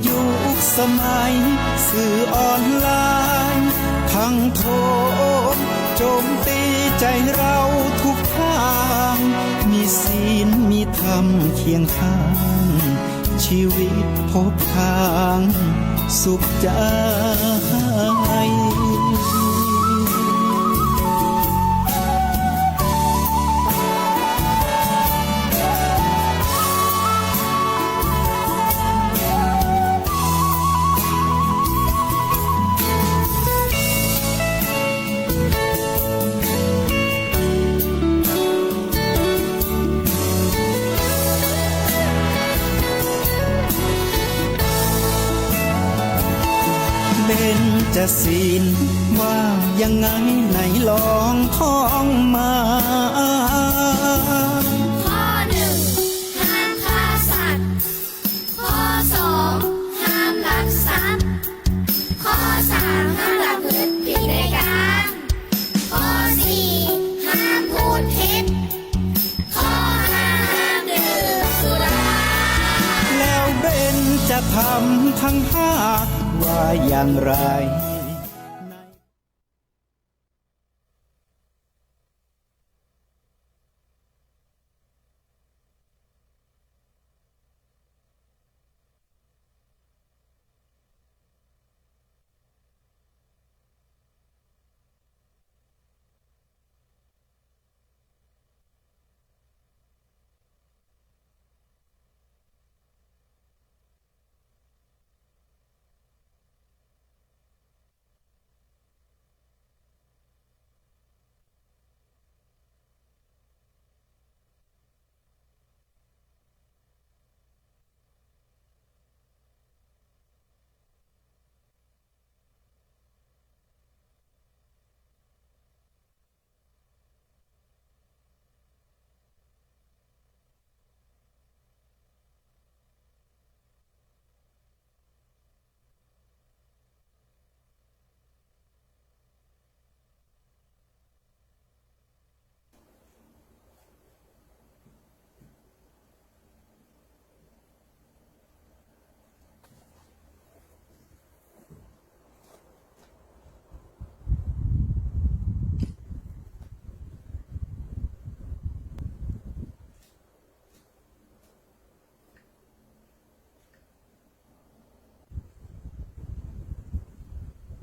ยุคสมัยสื่อออนไลน์ทั้งโทษโจมตีใจเราทุกทางมีศีลมีธรรมเคียงข้างชีวิตพบทางสุขใจเบญจศีลว่ายังไงไหนลองท่องมาข้อหนึ่งห้ามฆ่าสัตว์ข้อสองห้ามลักทรัพย์ข้อสามห้ามประพฤติผิดในกามข้อสี่ห้ามพูดเท็จข้อห้าห้ามดื่มสุราแล้วเบญจะทำทั้งห้าว่าอย่างไร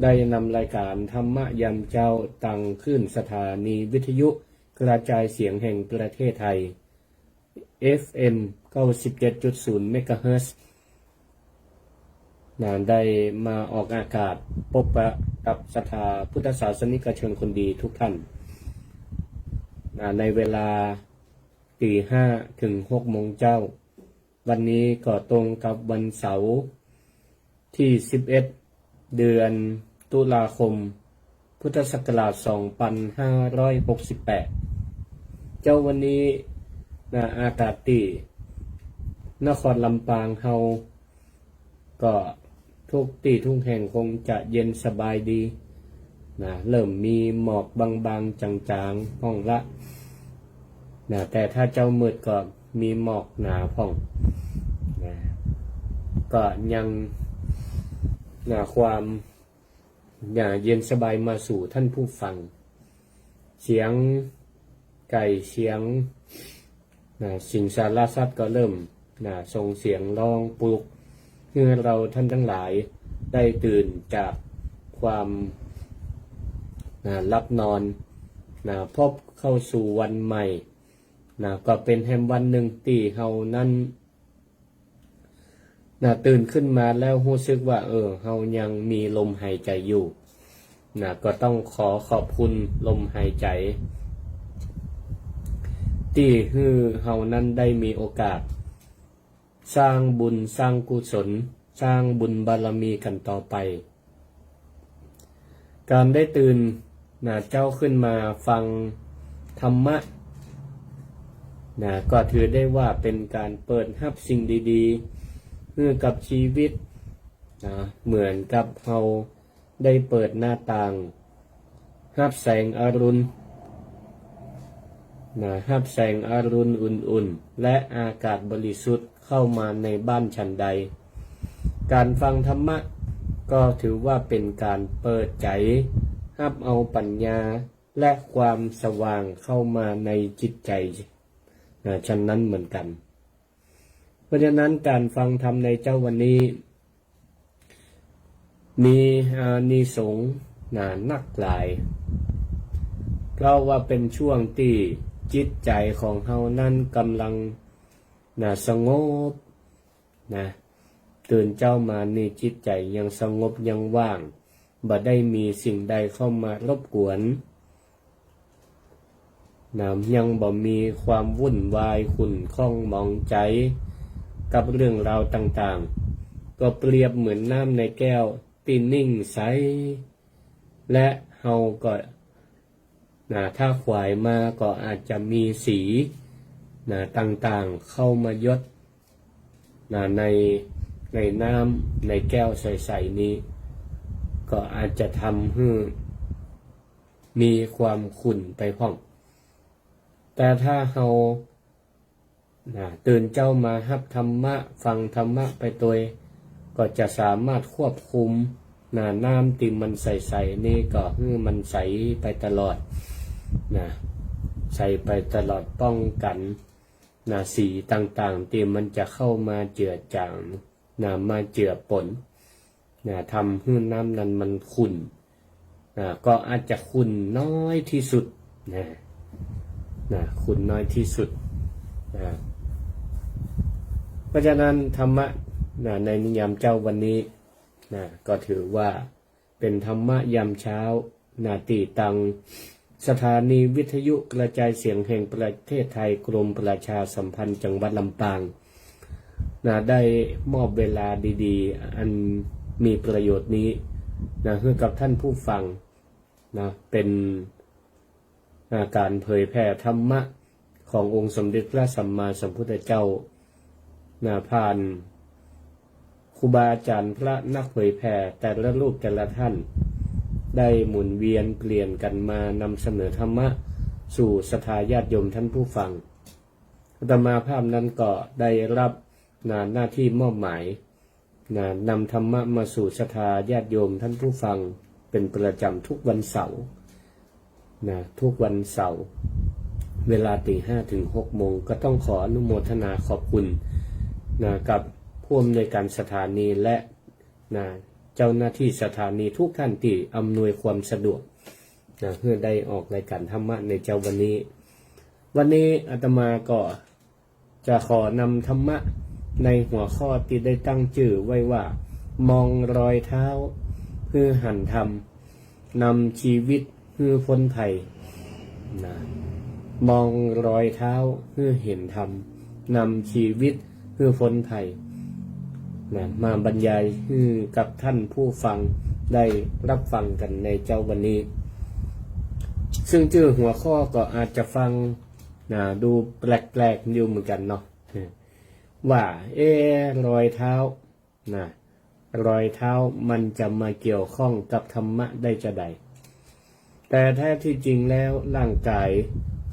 ได้นำรายการธรรมยามเจ้าตั้งขึ้นสถานีวิทยุกระจายเสียงแห่งประเทศไทย FM 97.0 เมกะเฮิรตซ์ได้มาออกอากาศพบปะกับศรัทธาพุทธศาสนิกชนคนดีทุกท่านในเวลา 5:00 ถึง 6:00 น.เจ้าวันนี้ก็ตรงกับวันเสาร์ที่ 11 เดือนตุลาคมพุทธศักราช 2568 เจ้าวันนี้อากาศที่นครลำปางเฮาก็ทุกที่ทุกแห่งคงจะเย็นสบายดีเริ่มมีหมอกบางๆจางๆพ่องละแต่ถ้าเจ้ามืดก็มีหมอกหนาพ่องก็ยังความเย็นสบายมาสู่ท่านผู้ฟังเสียงไก่เสียงสิงสารสัตว์ก็เริ่มส่งเสียงร้องปลุกเพื่อเราท่านทั้งหลายได้ตื่นจากความหลับนอนพบเข้าสู่วันใหม่ก็เป็นแห่งวันหนึ่งที่เฮานั้นตื่นขึ้นมาแล้วรู้สึกว่าเฮายังมีลมหายใจอยู่ก็ต้องขอบคุณลมหายใจที่ให้เฮานั้นได้มีโอกาสสร้างบุญสร้างกุศลสร้างบุญบารมีกันต่อไปการได้ตื่นเจ้าขึ้นมาฟังธรรมะก็ถือได้ว่าเป็นการเปิดรับสิ่งดีๆเพื่อกับชีวิตเหมือนกับเราได้เปิดหน้าต่างรับแสงอรุณรับแสงอรุณอุ่นๆและอากาศบริสุทธิ์เข้ามาในบ้านฉันใด การฟังธรรมะก็ถือว่าเป็นการเปิดใจรับเอาปัญญาและความสว่างเข้ามาในจิตใจฉะนั้นเหมือนกันเพราะฉะนั้นการฟังธรรมในเจ้าวันนี้มีอานิสงส์นักหลายเพราะว่าเป็นช่วงที่จิตใจของเฮานั้นกำลังสงบตื่นเจ้ามานี่จิตใจยังสงบยังว่างบ่ได้มีสิ่งใดเข้ามารบกวนยังบ่มีความวุ่นวายขุ่นข้องหมองใจกับเรื่องราวต่างๆก็เปรียบเหมือนน้ำในแก้วที่นิ่งใสและเฮาก็ถ้าขวายมาก็อาจจะมีสีต่างๆเข้ามายดในน้ำในแก้วใสๆนี้ก็อาจจะทำให้มีความขุ่นไปพร้อมแต่ถ้าเฮาตื่นเจ้ามารับธรรมะฟังธรรมะไปตัวก็จะสามารถควบคุมน้ำที่มันใสๆนี่ก็ให้มันใสไปตลอดใสไปตลอดป้องกันสีต่างๆที่มันจะเข้ามาเจือจางมาเจือปนทำให้น้ำนั้นมันขุ่นก็อาจจะขุ่นน้อยที่สุดขุ่นน้อยที่สุดเพราะฉะนั้นธรรมะในนิยามเจ้าวันนี้ก็ถือว่าเป็นธรรมะยามเช้าตีตังสถานีวิทยุกระจายเสียงแห่งประเทศไทยกรมประชาสัมพันธ์จังหวัดลำปางได้มอบเวลาดีๆอันมีประโยชน์นี้ให้กับท่านผู้ฟังเป็นการเผยแผ่ธรรมะขององค์สมเด็จพระสัมมาสัมพุทธเจ้าผ่านครูบาอาจารย์พระนักเผยแผ่แต่ละรูปแต่ละท่านได้หมุนเวียนเปลี่ยนกันมานำเสนอธรรมะสู่ศรัทธาญาติโยมท่านผู้ฟังอาตมาภาพนั้นก็ได้รับหน้าที่มอบหมายนำธรรมะมาสู่ศรัทธาญาติโยมท่านผู้ฟังเป็นประจำทุกวันเสาร์ทุกวันเสาร์เวลา 5:00 ถึง 6:00 ก็ต้องขออนุโมทนาขอบคุณกับผู้อำนวยการสถานีและเจ้าหน้าที่สถานีทุกท่านที่อำนวยความสะดวกเพื่อได้ออกรายการธรรมะในเจ้าวันนี้อาตมาก็จะขอนำธรรมะในหัวข้อที่ได้ตั้งชื่อไว้ว่ามองรอยเท้าเพื่อหันธรรมนำชีวิตเพื่อพ้นภัยมองรอยเท้าเพื่อเห็นธรรมนำชีวิตเพื่อพ้นภัยมาบรรยายให้กับท่านผู้ฟังได้รับฟังกันในเจ้าวันนี้ซึ่งชื่อหัวข้อก็อาจจะฟังดูแปลกๆอยู่เหมือนกันเนาะว่ารอยเท้ารอยเท้ามันจะมาเกี่ยวข้องกับธรรมะได้จะใดแต่แท้ที่จริงแล้วร่างกาย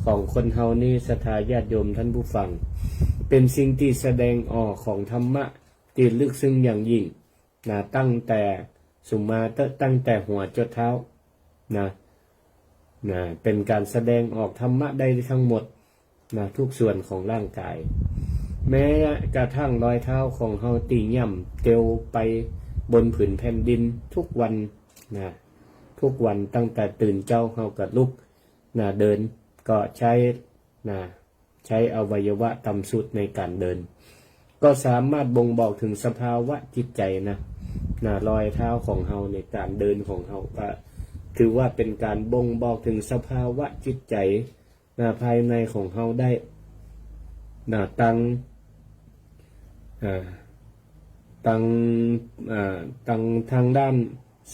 ของคนเฮานี้ศรัทธาญาติโยมท่านผู้ฟังเป็นสิ่งที่แสดงออกของธรรมะที่ลึกซึ้งอย่างยิ่งตั้งแต่ตั้งแต่หัวจนเท้าเป็นการแสดงออกธรรมะได้ทั้งหมดทุกส่วนของร่างกายแม้กระทั่งรอยเท้าของเฮาตีย่ำเตียวไปบนผืนแผ่นดินทุกวันทุกวันตั้งแต่ตื่นเจ้าเฮากับลุกเดินก็ใช้อวัยวะต่ำสุดในการเดินก็สามารถบ่งบอกถึงสภาวะจิตใจรอยเท้าของเฮาในการเดินของเฮาก็ถือว่าเป็นการบ่งบอกถึงสภาวะจิตใจภายในของเฮาได้ตั้งทางด้าน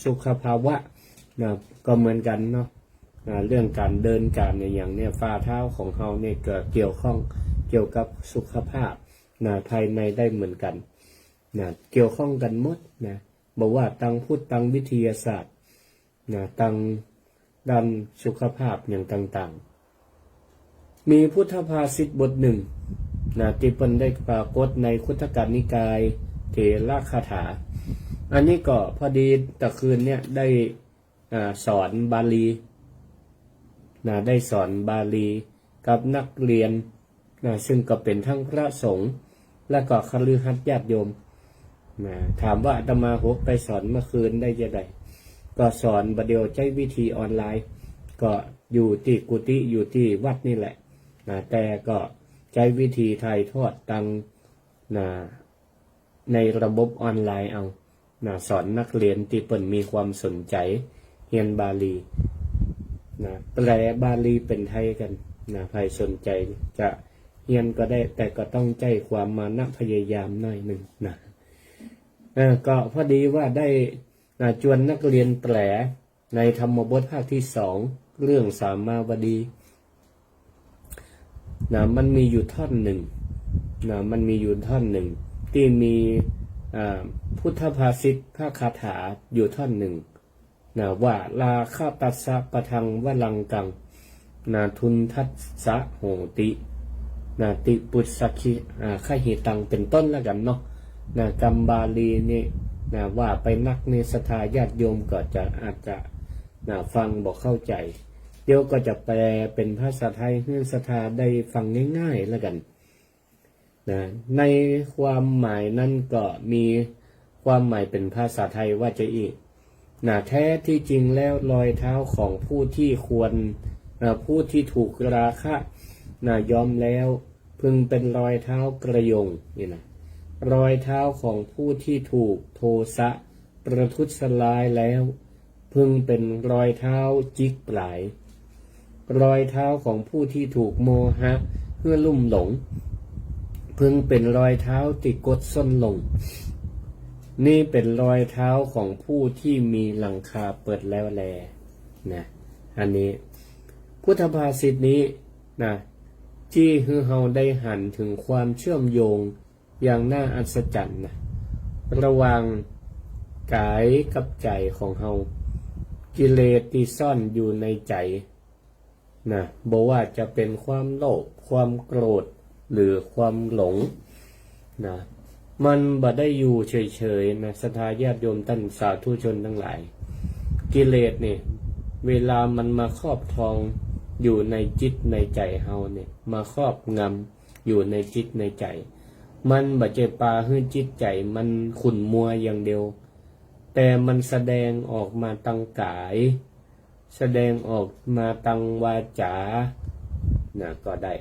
สุขภาวะก็เหมือนกันเนาะเรื่องการเดินการอย่างเนี้ยฝ่าเท้าของเฮาเนี่ยเกิดเกี่ยวข้องเกี่ยวกับสุขภาพภายในได้เหมือนกันเกี่ยวข้องกันหมดบอกว่าตั้งพุทธตั้งวิทยาศาสตร์ตั้งด้านสุขภาพอย่างต่างๆมีพุทธภาษิตบทหนึ่งที่เพิ่นได้ปรากฏในคุตตกนิกาย เถระคาถาอันนี้ก็พอดีตะคืนเนี่ยได้สอนบาลีได้สอนบาลีกับนักเรียนซึ่งก็เป็นทั้งพระสงฆ์และก็คฤหัสถ์ญาติโยมถามว่าอาตมาหกไปสอนเมื่อคืนได้ยังไงก็สอนบัดเดียวใช้วิธีออนไลน์ก็อยู่ที่กุฏิอยู่ที่วัดนี่แหละแต่ก็ใช้วิธีถ่ายทอดตังในระบบออนไลน์เอาสอนนักเรียนที่เปิ่นมีความสนใจเรียนบาลีแปลบาลีเป็นไทยกันใครสนใจจะเรียนก็ได้แต่ก็ต้องใจความมานะพยายามหน่อยหนึ่งก็พอดีว่าได้ชวนนักเรียนแปลในธรรมบทภาคที่2เรื่องสามาวดีมันมีอยู่ท่อนหนึ่งมันมีอยู่ท่อนหนึ่งที่มีพุทธภาษิตพระคาถาอยู่ท่อนหนึ่งว่าลาคาตัสสะปะทังวลังกังทุนทัสสะโหติติปุสสคิขหิตังเป็นต้นแล้วกันเนาะกรรมบาลีนี่ว่าไปนักในศรัทธาญาติโยมก็จะอาจจะฟังบอกเข้าใจเดี๋ยวก็จะแปลเป็นภาษาไทยให้ศรัทธาได้ฟังง่ายๆแล้วกันในความหมายนั้นก็มีความหมายเป็นภาษาไทยว่าจะอีกแท้ที่จริงแล้วรอยเท้าของผู้ที่ควรผู้ที่ถูกราคะยอมแล้วพึงเป็นรอยเท้ากระยงนี่นะรอยเท้าของผู้ที่ถูกโทสะประทุษร้ายแล้วพึงเป็นรอยเท้าจิกปลายรอยเท้าของผู้ที่ถูกโมหะเพื่อลุ่มหลงพึงเป็นรอยเท้าติกดส้นลงนี่เป็นรอยเท้าของผู้ที่มีหลังคาเปิดแล้วแลอันนี้พุทธภาษิตนี้ที่คือเฮาได้หันถึงความเชื่อมโยงอย่างน่าอัศจรรย์ระหว่างกายกับใจของเฮากิเลสที่ซ่อนอยู่ในใจบ่ว่าจะเป็นความโลภความโกรธหรือความหลงมันบ่ได้อยู่เฉยๆศรัทธาญาติโยมท่านสาธุชนทั้งหลายกิเลสนี่เวลามันมาครอบครองอยู่ในจิตในใจเฮาเนี่ยมาครอบงำอยู่ในจิตในใจมันบ่ใจปาให้จิตใจมันขุ่นมัวอย่างเดียวแต่มันแสดงออกมาทางกายแสดงออกมาทางวาจาก็ได้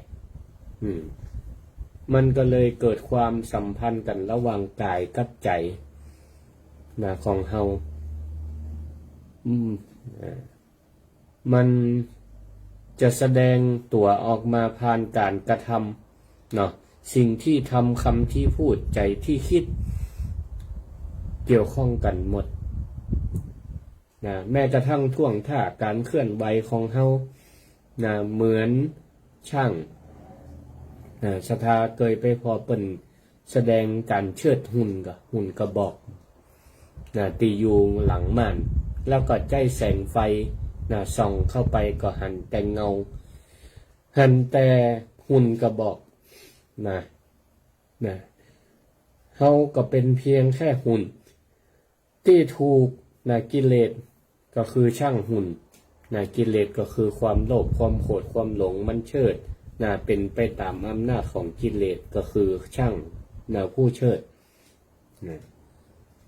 มันก็เลยเกิดความสัมพันธ์กันระหว่างกายกับใจของเฮามันจะแสดงตัวออกมาผ่านการกระทำสิ่งที่ทำคำที่พูดใจที่คิดเกี่ยวข้องกันหมดแม้กระทั่งท่วงท่าการเคลื่อนไหวของเฮาเหมือนช่างศรัทธาเคยไปพอเปิ่นแสดงการเชิดหุ่นกระบอกตีอยู่หลังม่านแล้วก็ใจแสงไฟส่องเข้าไปก็หันแต่เงาหันแต่หุ่นกระบอกเฮาก็เป็นเพียงแค่หุ่นที่ถูกกิเลสก็คือช่างหุ่นกิเลสก็คือความโลภความโกรธความหลงมันเชิดเป็นไปตามอำนาจของกิเลสก็คือช่างผู้เชิด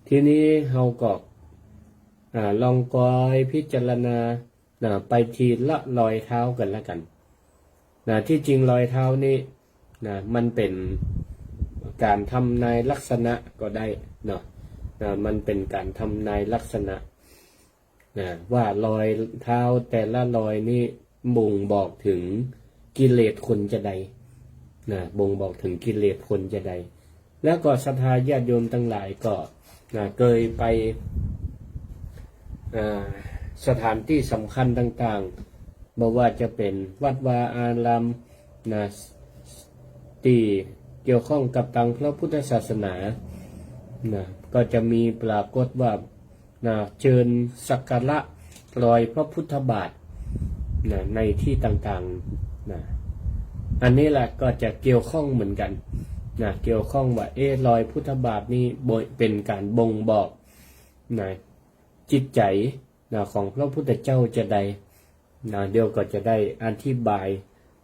ทีนี้เฮาก็ลองกอยพิจารณาไปทีละรอยเท้ากันแล้วกันที่จริงรอยเท้านี่มันเป็นการทำนายลักษณะก็ได้มันเป็นการทำนายลักษณะว่ารอยเท้าแต่ละรอยนี่บ่งบอกถึงกิเลสคนจะใดบ่งบอกถึงกิเลสคนจะใดแล้วก็ศรัทธาญาติโยมทั้งหลายก็เคยไปสถานที่สำคัญต่างๆบ่ว่าจะเป็นวัดวาอารามที่เกี่ยวข้องกับทางพระพุทธศาสนาก็จะมีปรากฏว่าเชิญสักการะรอยพระพุทธบาทในที่ต่างๆอันนี้แหละก็จะเกี่ยวข้องเหมือนกัน เกี่ยวข้องว่ารอยพุทธบาทนี่เป็นการบ่งบอกจิตใจของพระพุทธเจ้าจะใดเดี๋ยวก็จะได้อธิบาย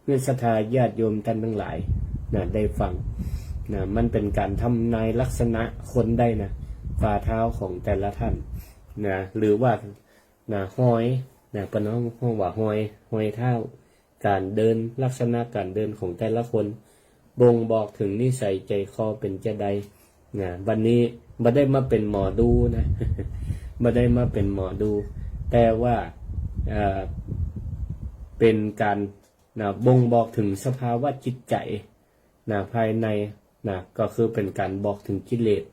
เพื่อศรัทธาญาติโยมท่านทั้งหลายได้ฟังมันเป็นการทำนายลักษณะคนได้ฝ่าเท้าของแต่ละท่านหรือว่าห้อยเป็นห้องว่าห้อยเท้าการเดินลักษณะการเดินของแต่ละคนบ่งบอกถึงนิสัยใจคอเป็นจะใดวันนี้ไม่ได้มาเป็นหมอดูไม่ได้มาเป็นหมอดูแต่ว่าเป็นการบ่งบอกถึงสภาวะจิตใจภายในก็คือเป็นการบอกถึงกิเลส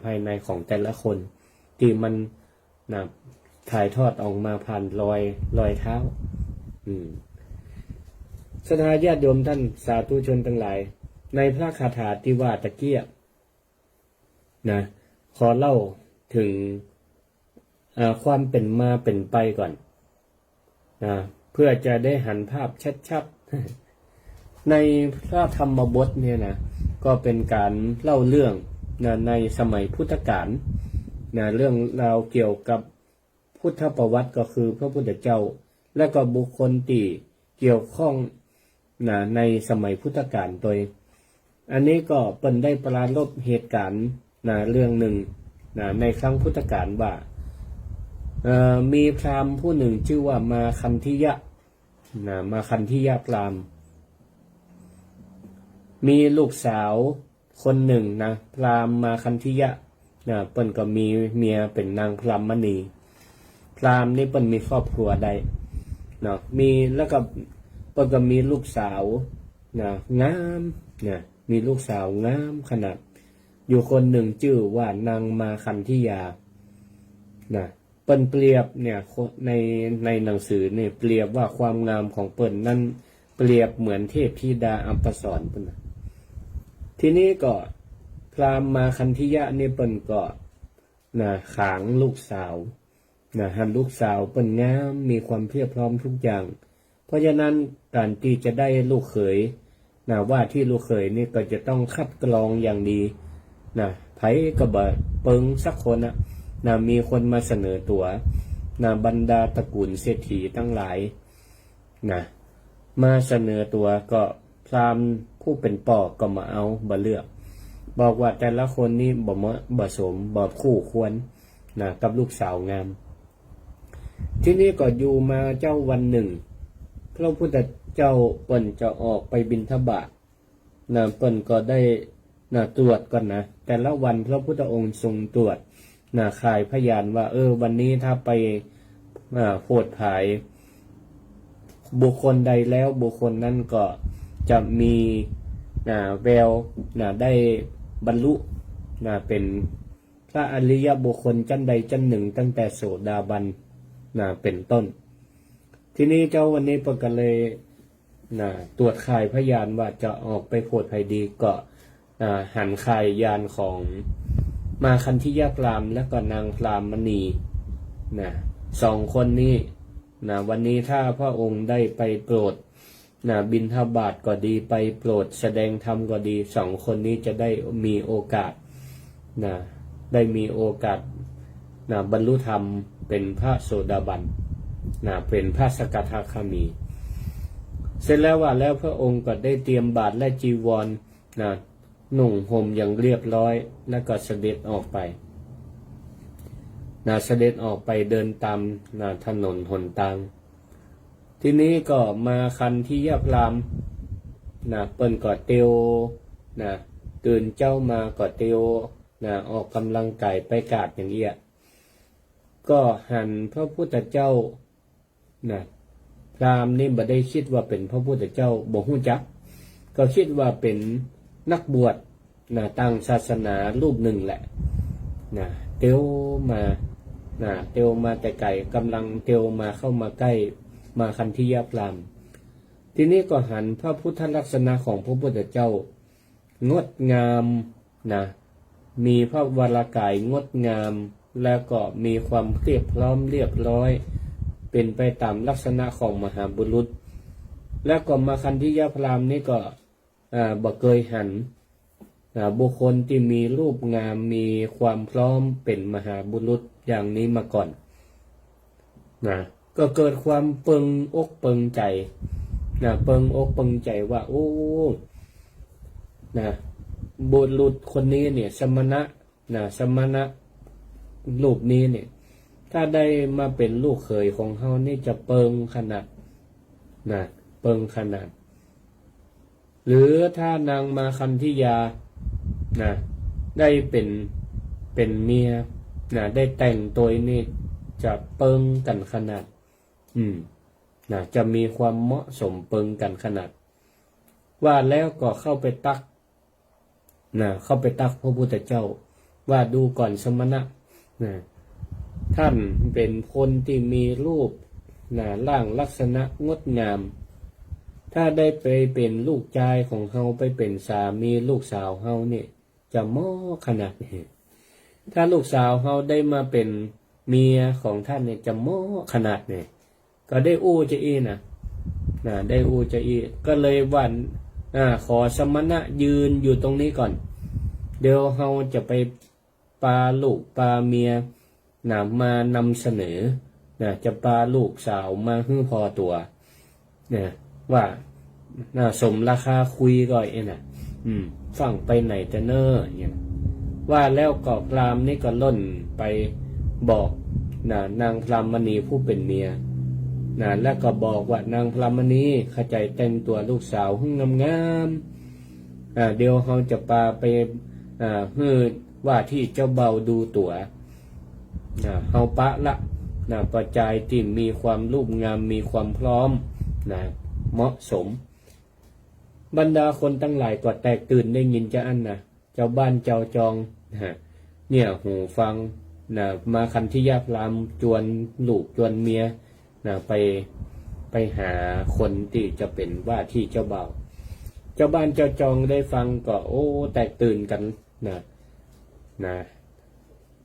ภายในของแต่ละคนที่มันถ่ายทอดออกมาผ่านรอยเท้าศรัทธาญาติโยมท่านสาธุชนทั้งหลายในพระคาถาที่ว่าตะเกียบขอเล่าถึงความเป็นมาเป็นไปก่อนเพื่อจะได้หันภาพชัดๆในพระธรรมบทเนี่ยก็เป็นการเล่าเรื่องในสมัยพุทธกาลเรื่องราวเกี่ยวกับพุทธประวัติก็คือพระพุทธเจ้าและก็บุคคลที่เกี่ยวข้องในสมัยพุทธกาลโดยอันนี้ก็เป็นได้ปรารภเหตุการณ์เรื่องหนึ่งในครั้งพุทธกาลว่ามีพราหมณ์ผู้หนึ่งชื่อว่ามาคันธิยะมาคันธิยะพราหมณ์มีลูกสาวคนหนึ่งพราหมณ์มาคันธิยะเปิ้นก็มีเมียเป็นนางพรหมณีพราหมณ์นี่เปิ้นมีครอบครัวใดมีแล้วก็เปิ้นก็มีลูกสาวงามมีลูกสาวงามขนาดอยู่คนหนึ่งชื่อว่านางมาคันธิยาเปิ้นเปรียบในหนังสือเนี่ยเปรียบว่าความงามของเปิ้นนั้นเปรียบเหมือนเทพธิดาอัมพสรเปิ้นทีนี้ก็พราหมณ์มาคันธิยะนี่เปิ้นก็ขางลูกสาวหันลูกสาวเปิ้นงามมีความเพียบพร้อมทุกอย่างเพราะฉะนั้นการที่จะได้ลูกเขยว่าที่ลูกเขยนี่ก็จะต้องคัดกรองอย่างดีไผก็บ่เปิงสักคนมีคนมาเสนอตัวบรรดาตระกูลเศรษฐีทั้งหลายมาเสนอตัวก็พราหมณ์ผู้เป็นป่อก็มาเอาบ่เลือกบอกว่าแต่ละคนนี่บ่เหมาะบ่สมบ่คู่ควรกับลูกสาวงามทีนี้ก็อยู่มาเจ้าวันหนึ่งพระพุทธเจ้าเปิ้นจะออกไปบิณฑบาตเปิ้นก็ได้ตรวจก่อนแต่ละวันพระพุทธองค์ทรงตรวจข่ายพยานว่าวันนี้ถ้าไปโพดภายบุคคลใดแล้วบุคคลนั้นก็จะมีแววได้บรรลุเป็นพระอริยบุคคลชั้นใดชั้นหนึ่งตั้งแต่โสดาบันเป็นต้นทีนี้เจ้าวันนี้ก็เลยตรวจข่ายพยานว่าจะออกไปโพดภัยดีก็หันข่ายยานของมาคันธิยะพราหมณ์และก็นางพราหมณีสองคนนี้วันนี้ถ้าพระองค์ได้ไปโปรดบิณฑบาตก็ดีไปโปรดแสดงธรรมก็ดีสองคนนี้จะได้มีโอกาสได้มีโอกาสบรรลุธรรมเป็นพระโสดาบันเป็นพระสกทาคามีเสร็จแล้วแล้วพระองค์ก็ได้เตรียมบาตรและจีวรนุ่งห่มอย่างเรียบร้อยแล้วก็เสด็จออกไปเสด็จออกไปเดินตามถนนหนทางทีนี้ก็มาคันธิยะพราหมณ์เปิ้นก็เตียวตื่นเจ้ามาก็เตียวออกกำลังกายไปกาดอย่างเงี้ยก็หันพระพุทธเจ้าพราหมณ์นี่บ่ได้คิดว่าเป็นพระพุทธเจ้าบ่ฮู้จักก็คิดว่าเป็นนักบวชต่างศาสนารูปหนึ่งแหละเตียวมาเตียวมาแต่ไกลกำลังเตียวมาเข้ามาใกล้มาคันธิยะพราหมณ์ทีนี้ก็หันพระพุทธลักษณะของพระพุทธเจ้างดงามมีพระวรากายงดงามแล้วก็มีความเรียบพร้อมเรียบร้อยเป็นไปตามลักษณะของมหาบุรุษแล้วก็มาคันธิยะพราหมณ์นี่ก็บ่เคยหัน บุคคลที่มีรูปงามมีความพร้อมเป็นมหาบุรุษอย่างนี้มาก่อนก็เกิดความเปิงอกเปิงใจเปิงอกเปิงใจว่าโอ้บุรุษคนนี้เนี่ยสมณะรูปนี้เนี่ยถ้าได้มาเป็นลูกเขยของเฮานี่จะเปิงขนาดเปิงขนาดหรือถ้านางมาคันธิยาได้เป็นเมียได้แต่งตัวนี่จะเปิงกันขนาดจะมีความเหมาะสมเปิงกันขนาดว่าแล้วก็เข้าไปตักพระพุทธเจ้าว่าดูก่อนสมณะท่านเป็นคนที่มีรูปร่างลักษณะงดงามถ้าได้ไปเป็นลูกชายของเฮาไปเป็นสามีลูกสาวเฮาเนี่ยจะเหมาะขนาดนี้ถ้าลูกสาวเฮาได้มาเป็นเมียของท่านเนี่ยจะเหมาะขนาดนี้ก็ได้อู้จะอีได้อู้จะอีก็เลยวันขอสมณะยืนอยู่ตรงนี้ก่อนเดี๋ยวเฮาจะไปปาลูกปาเมียมานำเสนอจะปาลูกสาวมาฮื้อพอตัวว่าสมราคาคุยก่อนฟังไปไหนแต่เนิ่นว่าแล้วก็พราหมณ์นี่ก็ล่นไปบอกนางพรามณีผู้เป็นเมียแล้วก็บอกว่านางพรามณีเข้าใจแต่งตัวลูกสาวหุ่งงามเดี๋ยวเฮาจะปาไปฮื้อว่าที่เจ้าเบาดูตัวเฮาปะละปัจจัยที่มีความรูปงามมีความพร้อมเหมาะสมบรรดาคนทั้งหลายก็แตกตื่นได้ยินจะอันเจ้าบ้านเจ้าจองเนี่ยหูฟังมาคันธิยาพราหมณ์จวนลูกจวนเมียไปหาคนที่จะเป็นว่าที่เจ้าเบาเจ้าบ้านเจ้าจองได้ฟังก็โอ้แตกตื่นกัน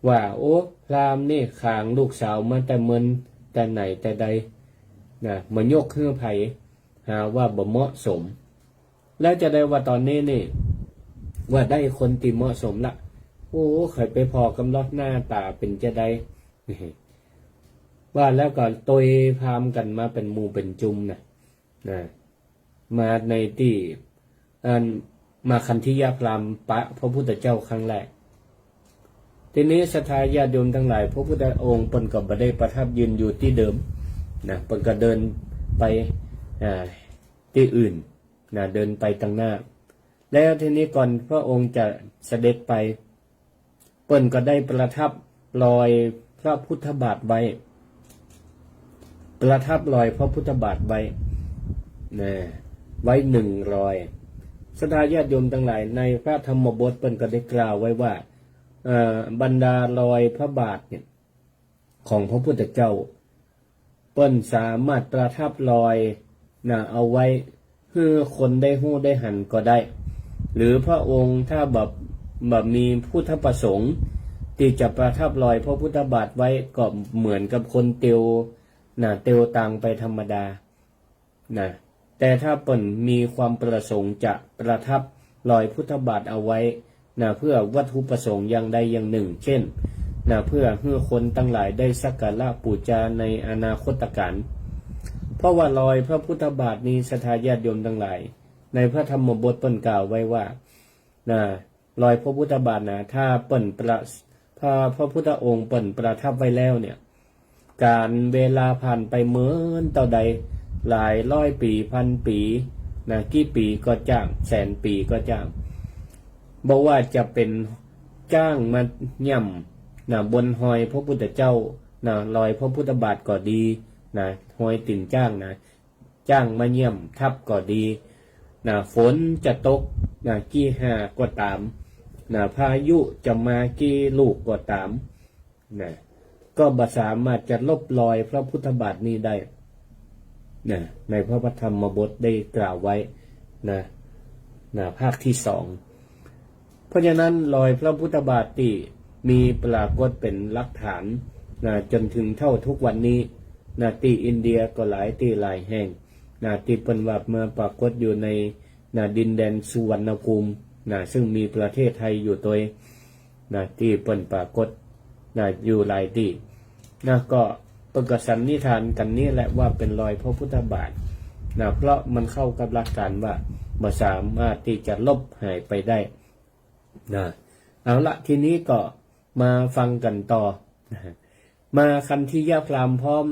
ว่าโอ้พราหมณ์นี่ขางลูกสาวมาแต่เมินแต่ไหนแต่ใดมายกเครื่องไผ่หาว่าบ่เหมาะสมแล้วจะได้ว่าตอนนี้นี่ว่าได้คนที่เหมาะสมละโอ้เคยไปพอกำลังหน้าตาเป็นจะได้ว่าแล้วก็ตยพามกันมาเป็นหมู่เป็นจุมมาในที่มาคันธิยาพราหมณ์ปะพระพุทธเจ้าครั้งแรกทีนี้ศรัทธาญาติโยมทั้งหลายพระพุทธองค์เพิ่นก็บ่ได้ประทับยืนอยู่ที่เดิมเพิ่นก็เดินไปที่อื่นเดินไปทางหน้าแล้วทีนี้ก่อนพระองค์จะเสด็จไปเพิ่นก็ได้ประทับลอยพระพุทธบาทไว้ประทับลอยพระพุทธบาทไว้1 รอยศรัทธาญาติโยมทั้งหลายในพระธรรมบทเพิ่นก็ได้กล่าวไว้ว่าบรรดารอยพระบาทเนี่ยของพระพุทธเจ้าเปิ้นสามารถประทับรอยเอาไว้เพื่อคนได้หู้ได้หันก็ได้หรือพระองค์ถ้าแบบมีพุทธประสงค์ที่จะประทับรอยพระพุทธบาทไว้ก็เหมือนกับคนเตียวตังไปธรรมดาแต่ถ้าเปิ้นมีความประสงค์จะประทับรอยพุทธบาทเอาไว้เพื่อวัตถุประสงค์อย่างใดอย่างหนึ่งเช่นเพื่อให้คนทั้งหลายได้สักการะบูชาในอนาคตการเพราะว่ารอยพระพุทธบาทนี้ศรัทธาญาติโยมทั้งหลายในพระธรรมบทเปิ้นกล่าวไว้ว่ารอยพระพุทธบาทถ้าเปิ้นพระพุทธองค์เปิ้นประทับไว้แล้วเนี่ยการเวลาผ่านไปเหมือนเท่าใดหลายร้อยปีพันปีกี่ปีก็จ้างแสนปีก็จ้างบอกว่าจะเป็นจ้างมาย่ำบนหอยพระพุทธเจ้ารอยพระพุทธบาทก็ดีหอยติ่นจ้างมาเยี่ยมทับก็ดีฝนจะตกกี่ห้าก็ตามพายุจะมากี่ลูกก็ตามก็บ่สามารถจะลบรอยพระพุทธบาทนี้ได้ในพระธรรมบทได้กล่าวไว้ภาคที่2เพราะฉะนั้นรอยพระพุทธบาทที่มีปรากฏเป็นหลักฐานจนถึงเท่าทุกวันนี้ที่อินเดียก็หลายที่หลายแห่งที่เป็นว่ามาปรากฏอยู่ในดินแดนสุวรรณภูมิ นะซึ่งมีประเทศไทยอยู่ตัวนะที่เปิ่นปรากฏนะอยู่หลายที่นะก็ประกาศสันนิษฐานกันนี่แหละว่าเป็นรอยพระพุทธบาทนะเพราะมันเข้ากับหลักการว่าบ่สามารถที่จะลบหายไปได้นะเอาละทีนี้ก็มาฟังกันต่อนะมาคันธิยาพราหมณ์พร้อม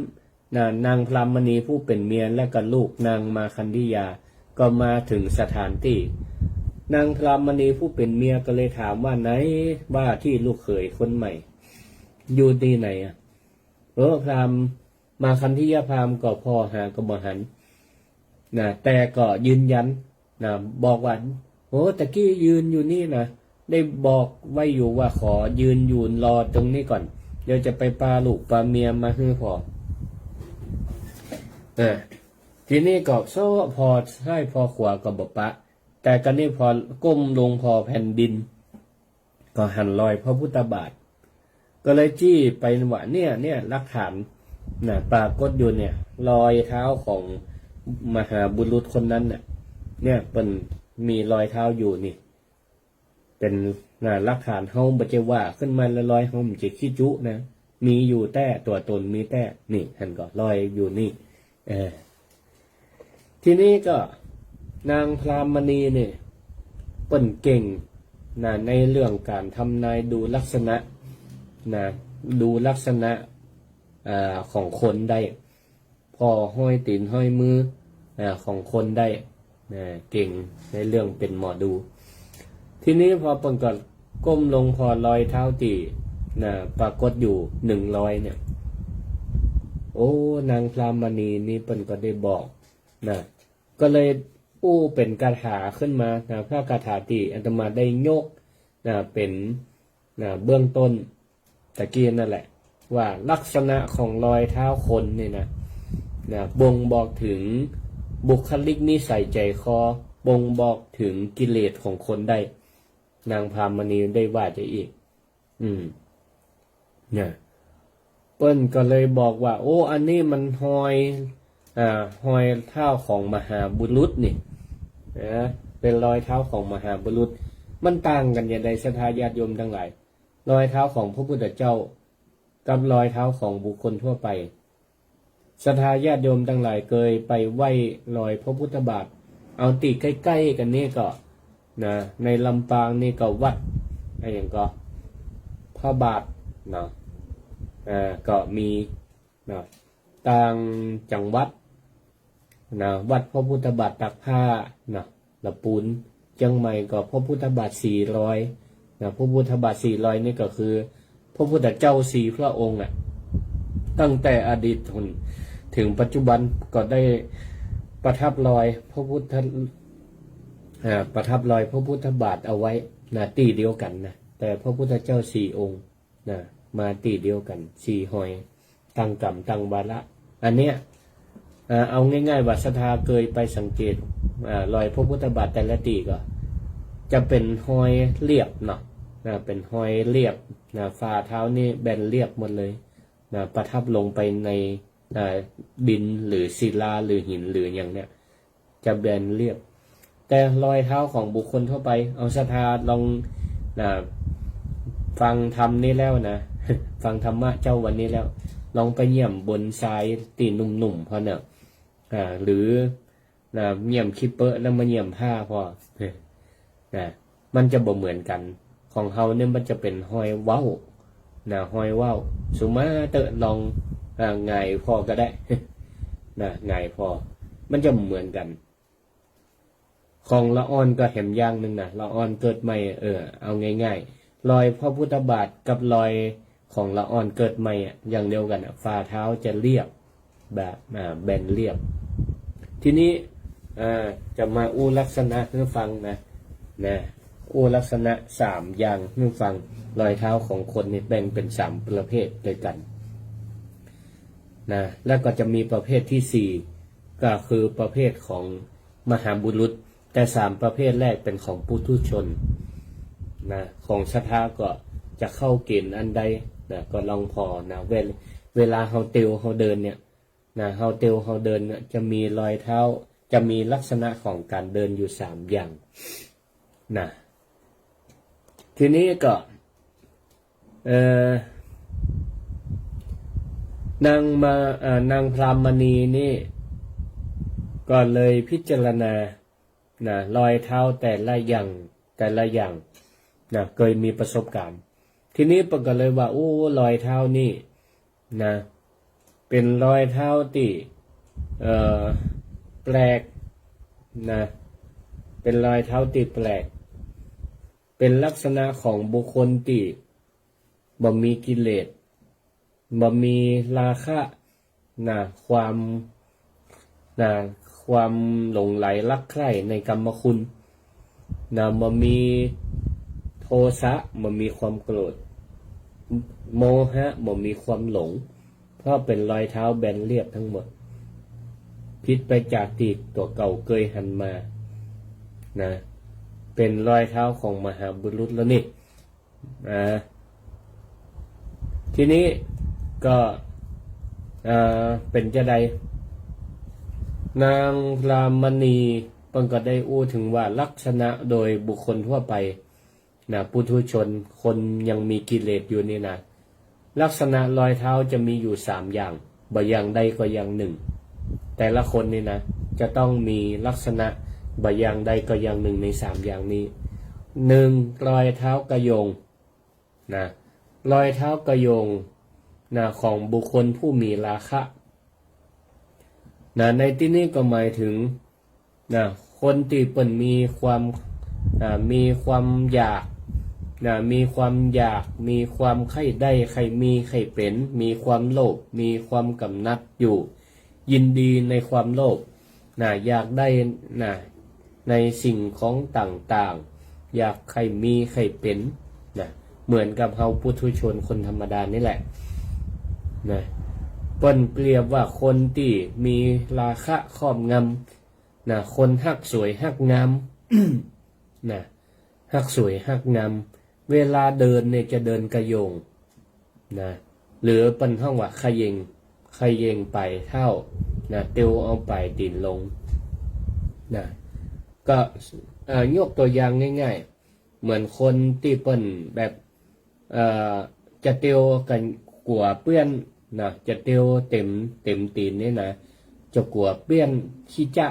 นางพรามณีผู้เป็นเมียและก็ลูกนางมาคันธิยาก็มาถึงสถานที่นางพรามณีผู้เป็นเมียก็เลยถามว่าไหนว่าที่ลูกเขยคนใหม่อยู่ที่ไหนอ่ะพราหมณ์มาคันธิยาพราหมณ์ก็พอหาก็บ่หันนะแต่ก็ยืนยันนะบอกว่าโอ้ตะกี้ยืนอยู่นี่นะได้บอกไว้อยู่ว่าขอยืนอยู่รอตรงนี้ก่อนเดี๋ยวจะไปปาลูกปาเมียมาให้พอทีนี้ก็โซ่พอใช่พอขวาก็บปะแต่กันนี่พอก้มลงพอแผ่นดินก็หันลอยพระพุทธบาทก็เลยจี้ไปว่าเนี่ยหลักฐานนะปรากฏอยู่เนี่ยรอยเท้าของมหาบุรุษคนนั้นเนี่ยเป็นมีรอยเท้าอยู่นี่เป็นหลักฐานเฮาบ่จะว่าขึ้นมาแล้วรอยเฮามันจะขี้จุนะมีอยู่แต่ตัวตนมีแต่นี่หันก็รอยอยู่นี่ทีนี้ก็นางพรามณีเนี่ยเปิ้นเก่งในเรื่องการทำนายดูลักษณะดูลักษณะของคนได้พอห้อยตีนห้อยมือของคนได้เก่งในเรื่องเป็นหมอดูทีนี้พอเปิ้นก็ก้มลงพอรอยเท้าตีปรากฏอยู่100เนี่ยโอ้นางพรามณีนี่เปิ้นก็ได้บอกก็เลยอู้เป็นคาถาขึ้นมาพระคาถาที่อาตมาได้ยกเป็นเบื้องต้นตะกี้นั่นแหละว่าลักษณะของรอยเท้าคนเนี่ยนะบ่งบอกถึงบุคลิกนิสัยใจคอบ่งบอกถึงกิเลสของคนได้นางพรามณีได้ว่าจะอีกเปิ้นก็เลยบอกว่าโอ้อันนี้มันหอยเท้าของมหาบุรุษนี่เป็นรอยเท้าของมหาบุรุษมันต่างกันอย่างไรศรัทธาญาติโยมทั้งหลายรอยเท้าของพระพุทธเจ้ากับรอยเท้าของบุคคลทั่วไปศรัทธาญาติโยมทั้งหลายเคยไปไหว้รอยพระพุทธบาทเอาติใกล้ๆกันนี่ก็ในลำปางนี่ก็วัดอะไรอย่างก็พระบาทก็มีต่างจังหวัดวัดพระพุทธบาทตักผ้าละปูนเชียงใหม่ก็พระพุทธบาท400พระพุทธบาท400นี่ก็คือพระพุทธเจ้า4พระองค์ตั้งแต่อดีตถึงปัจจุบันก็ได้ประทับรอยพระพุทธประทับรอยพระพุทธบาทเอาไว้ตีเดียวกันแต่พระพุทธเจ้า4องค์มาตีเดียวกัน4หอยตั้งกรรมตั้งวาระอันเนี้ยเอาง่ายๆว่าศรัทธาเคยไปสังเกตรอยพระพุทธบาทแต่ละตีก็จะเป็นหอยเรียบเป็นหอยเรียบฝ่าเท้านี่แบนเรียบหมดเลยประทับลงไปในดินหรือศิลาหรือหินหรืออย่างเนี้ยจะแบนเรียบแต่รอยเท้าของบุคคลทั่วไปเอาศรัทธาลองฟังธรรมนี้แล้วฟังธรรมะเจ้าวันนี้แล้วลองไปเยี่ยมบนทรายตีหนุ่มๆพอหรือเยี่ยมคิปเปอร์แล้วมาเยี่ยมผ้าพอมันจะบ่เหมือนกันของเฮาเนี่ยมันจะเป็นหอยเว้าหอยเว้าสุมาเตะลองไงพอก็ได้ไงพอมันจะเหมือนกันของละอ่อนก็แหมอย่างนึงละอ่อนเกิดใหม่เอาง่ายๆรอยพระพุทธบาทกับรอยของละอ่อนเกิดใหม่อย่างเดียวกันฝ่าเท้าจะเรียบแบบแบนเรียบทีนี้จะมาอู้ลักษณะให้ฟังอู้ลักษณะ3อย่างให้ฟังรอยเท้าของคนนี่แบ่งเป็น3ประเภทด้วยกันแล้วก็จะมีประเภทที่4ก็คือประเภทของมหาบุรุษแต่3ประเภทแรกเป็นของปุถุชนของศรัทธาก็จะเข้าเกณฑ์อันใดก็ลองพอเวลาเฮาเตียวเฮาเดินเนี่ยเฮาเตียวเฮาเดินจะมีรอยเท้าจะมีลักษณะของการเดินอยู่3อย่าง ทีนี้ก็นางพรามณีนี่ก็เลยพิจารณารอยเท้าแต่ละอย่างเคยมีประสบการณ์ทีนี้ปก็เลยว่าโอ้รอยเท้านี่เป็นรอยเท้าที่แปลกเป็นรอยเท้าที่แปลกเป็นลักษณะของบุคคลที่บ่มีกิเลสบ่มีราคะความหลงไหลรักใคร่ในกรรมคุณบ่มีโทสะบ่มีความโกรธโมหะบ่มีความหลงเพราะเป็นรอยเท้าแบนเรียบทั้งหมดผิดไปจากที่ตัวเก่าเคยหันมาเป็นรอยเท้าของมหาบุรุษแล้วนี่ทีนี้ก็เป็นจะใดนางพรามณีเพิ่นก็ได้อู้ถึงว่าลักษณะโดยบุคคลทั่วไปปุถุชนคนยังมีกิเลสอยู่นี่ลักษณะรอยเท้าจะมีอยู่3อย่างบ่อย่างใดก็อย่างหนึ่งแต่ละคนนี่จะต้องมีลักษณะบ่อย่างใดก็อย่างหนึ่งใน3อย่างนี้1รอยเท้ากระโยงรอยเท้ากระโยงของบุคคลผู้มีราคะในที่นี้ก็หมายถึงคนที่เปิ่นมีความอยากมีความใคร่ได้ใครมีใครเป็นมีความโลภมีความกำหนัดอยู่ยินดีในความโลภอยากได้ในสิ่งของต่างๆอยากใครมีใครเป็นเหมือนกับเฮาปุถุชนคนธรรมดานี่แหละเปิ้นเปรียบว่าคนที่มีราคะครอบงำคนฮักสวยฮักงาม ฮักสวยฮักงามเวลาเดินเนี่ยจะเดินกระโยงหรือเปิ้นห้องว่าขยงไปเท่าเตียวเอาไปตีนลงก็ยกตัวอย่างง่ายๆเหมือนคนที่เปิ้นแบบจะเตียวกันกลัวเปื้อนจะเตียวเต็มตีนนี่จะกลัวเปื้อนขี้จะ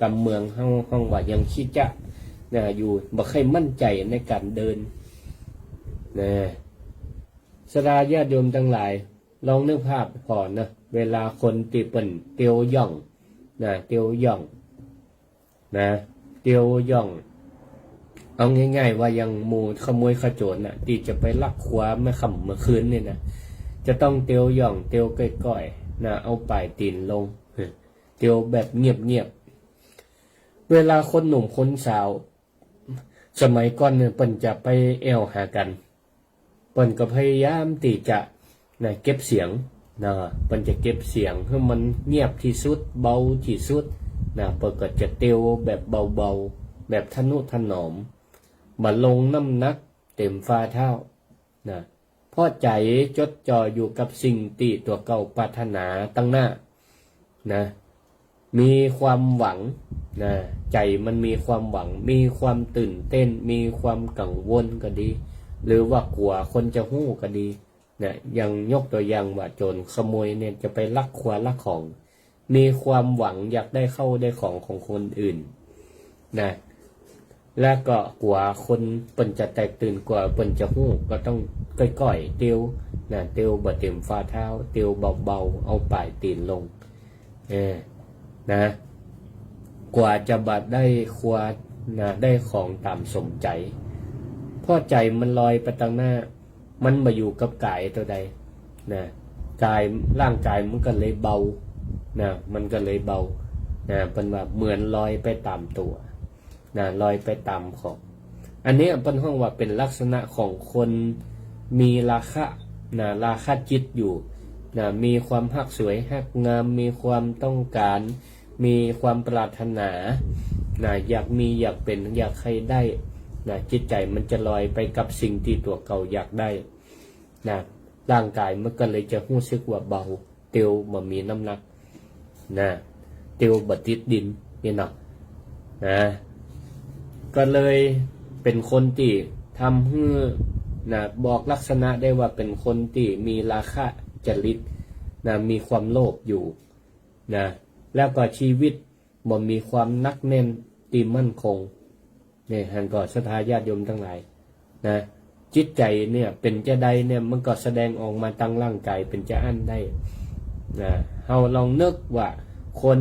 กำเมืองห้องว่ายังขี้จะอยู่บ่ค่อยมั่นใจในการเดินสดาญาติโยมทั้งหลายลองนึกภาพก่อนเวลาคนที่เปิ้นเตียวย่องเตียวย่องเอาง่ายๆว่ายังหมู่ขโมยขโจรที่จะไปลักขวาเมื่อค่ำเมื่อคืนนี่จะต้องเตียวย่องเตียวก้อยๆเอาปลายตีนลงเตียวแบบเงียบๆเวลาคนหนุ่มคนสาวสมัยก่อนเนี่ยเปิ้นจะไปแอวหากันเปิ้นก็พยายามที่จะเก็บเสียงเปิ้นจะเก็บเสียงให้มันเงียบที่สุดเบาที่สุดเปิ้นก็จะเตียวแบบเบาๆแบบทนุถนอมบ่ลงน้ำหนักเต็มฝ่าเท้าเพราะใจจดจ่ออยู่กับสิ่งที่ตัวเก่าปรารถนาตั้งหน้ามีความหวังใจมันมีความหวังมีความตื่นเต้นมีความกังวลก็ดีหรือว่ากลัวคนจะหู้ก็ดียังยกตัวอย่างว่าโจรขโมยเนี่ยจะไปลักขวาลักของมีความหวังอยากได้เข้าได้ของคนอื่นและก็กลัวคนเปิ้นจะแตกตื่นกว่าเปิ้นจะหู้ก็ต้องก้อยๆเตียวเตียวบ่เต็มฝ่าเท้าเตียวเบาๆเอาปลายตีนลงกว่าจะบัดได้ครัวได้ของตามสมใจเพราะใจมันลอยไปตั้งหน้ามันมาอยู่กับกายตัวใดกายร่างกายมันก็เลยเบามันก็เลยเบาเป็นว่าเหมือนลอยไปตามตัวลอยไปตามของอันนี้เป็นห้องว่าเป็นลักษณะของคนมีราคะราคะจิตอยู่มีความฮักสวยฮักงามมีความต้องการมีความปรารถนาอยากมีอยากเป็นอยากให้ได้จิตใจมันจะลอยไปกับสิ่งที่ตัวเก่าอยากได้ร่างกายมันก็เลยจะรู้สึกว่าเบาเตียวบ่มีน้ำหนักเตียวบ่ติดดินนี่ก็เลยเป็นคนที่ ทำให้นะบอกลักษณะได้ว่าเป็นคนที่มีราคะจริตนะมีความโลภอยู่นะแล้วก็ชีวิตบ่มีความนักแน่นตีมั่นคงเนี่ยหันก็ศรัทธาญาติโยมทั้งหลายนะจิตใจเนี่ยเป็นจะใดเนี่ยมันก็แสดงออกมาตั้งร่างกายเป็นจะอั้นได้นะเฮาลองนึกว่าคน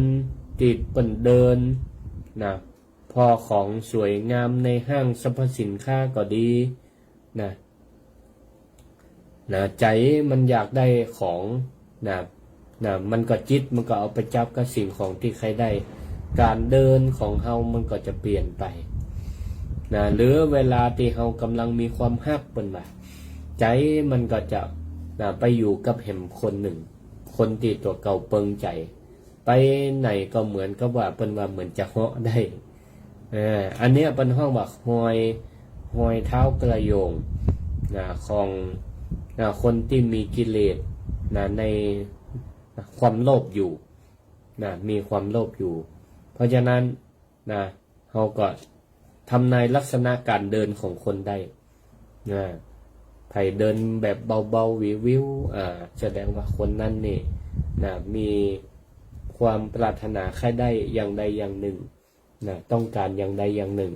ติดเปิ่นเดินนะพอของสวยงามในห้างสรรพสินค้าก็ดีนะใจมันอยากได้ของนะมันก็จิตมันก็เอาไปจับกับสิ่งของที่ใครได้การเดินของเฮามันก็จะเปลี่ยนไปนะหรือเวลาที่เฮากำลังมีความฮักเปิ้นว่าใจมันก็จะไปอยู่กับแห่มคนหนึ่งคนที่ตัวเก่าเปิงใจไปไหนก็เหมือนกับว่าเปิ้นว่าเหมือนจะเหาะได้อันเนี้ยเป็นห้องว่าหอยเท้ากระโยงของคนที่มีกิเลสในความโลภอยู่มีความโลภอยู่ เพราะฉะนั้นเราก็ทำนายลักษณะการเดินของคนได้ไผเดินแบบเบาๆวิวแสดงว่าคนนั้นนี่มีความปรารถนาแค่ได้อย่างใดอย่างหนึ่งต้องการอย่างใดอย่างหนึ่ง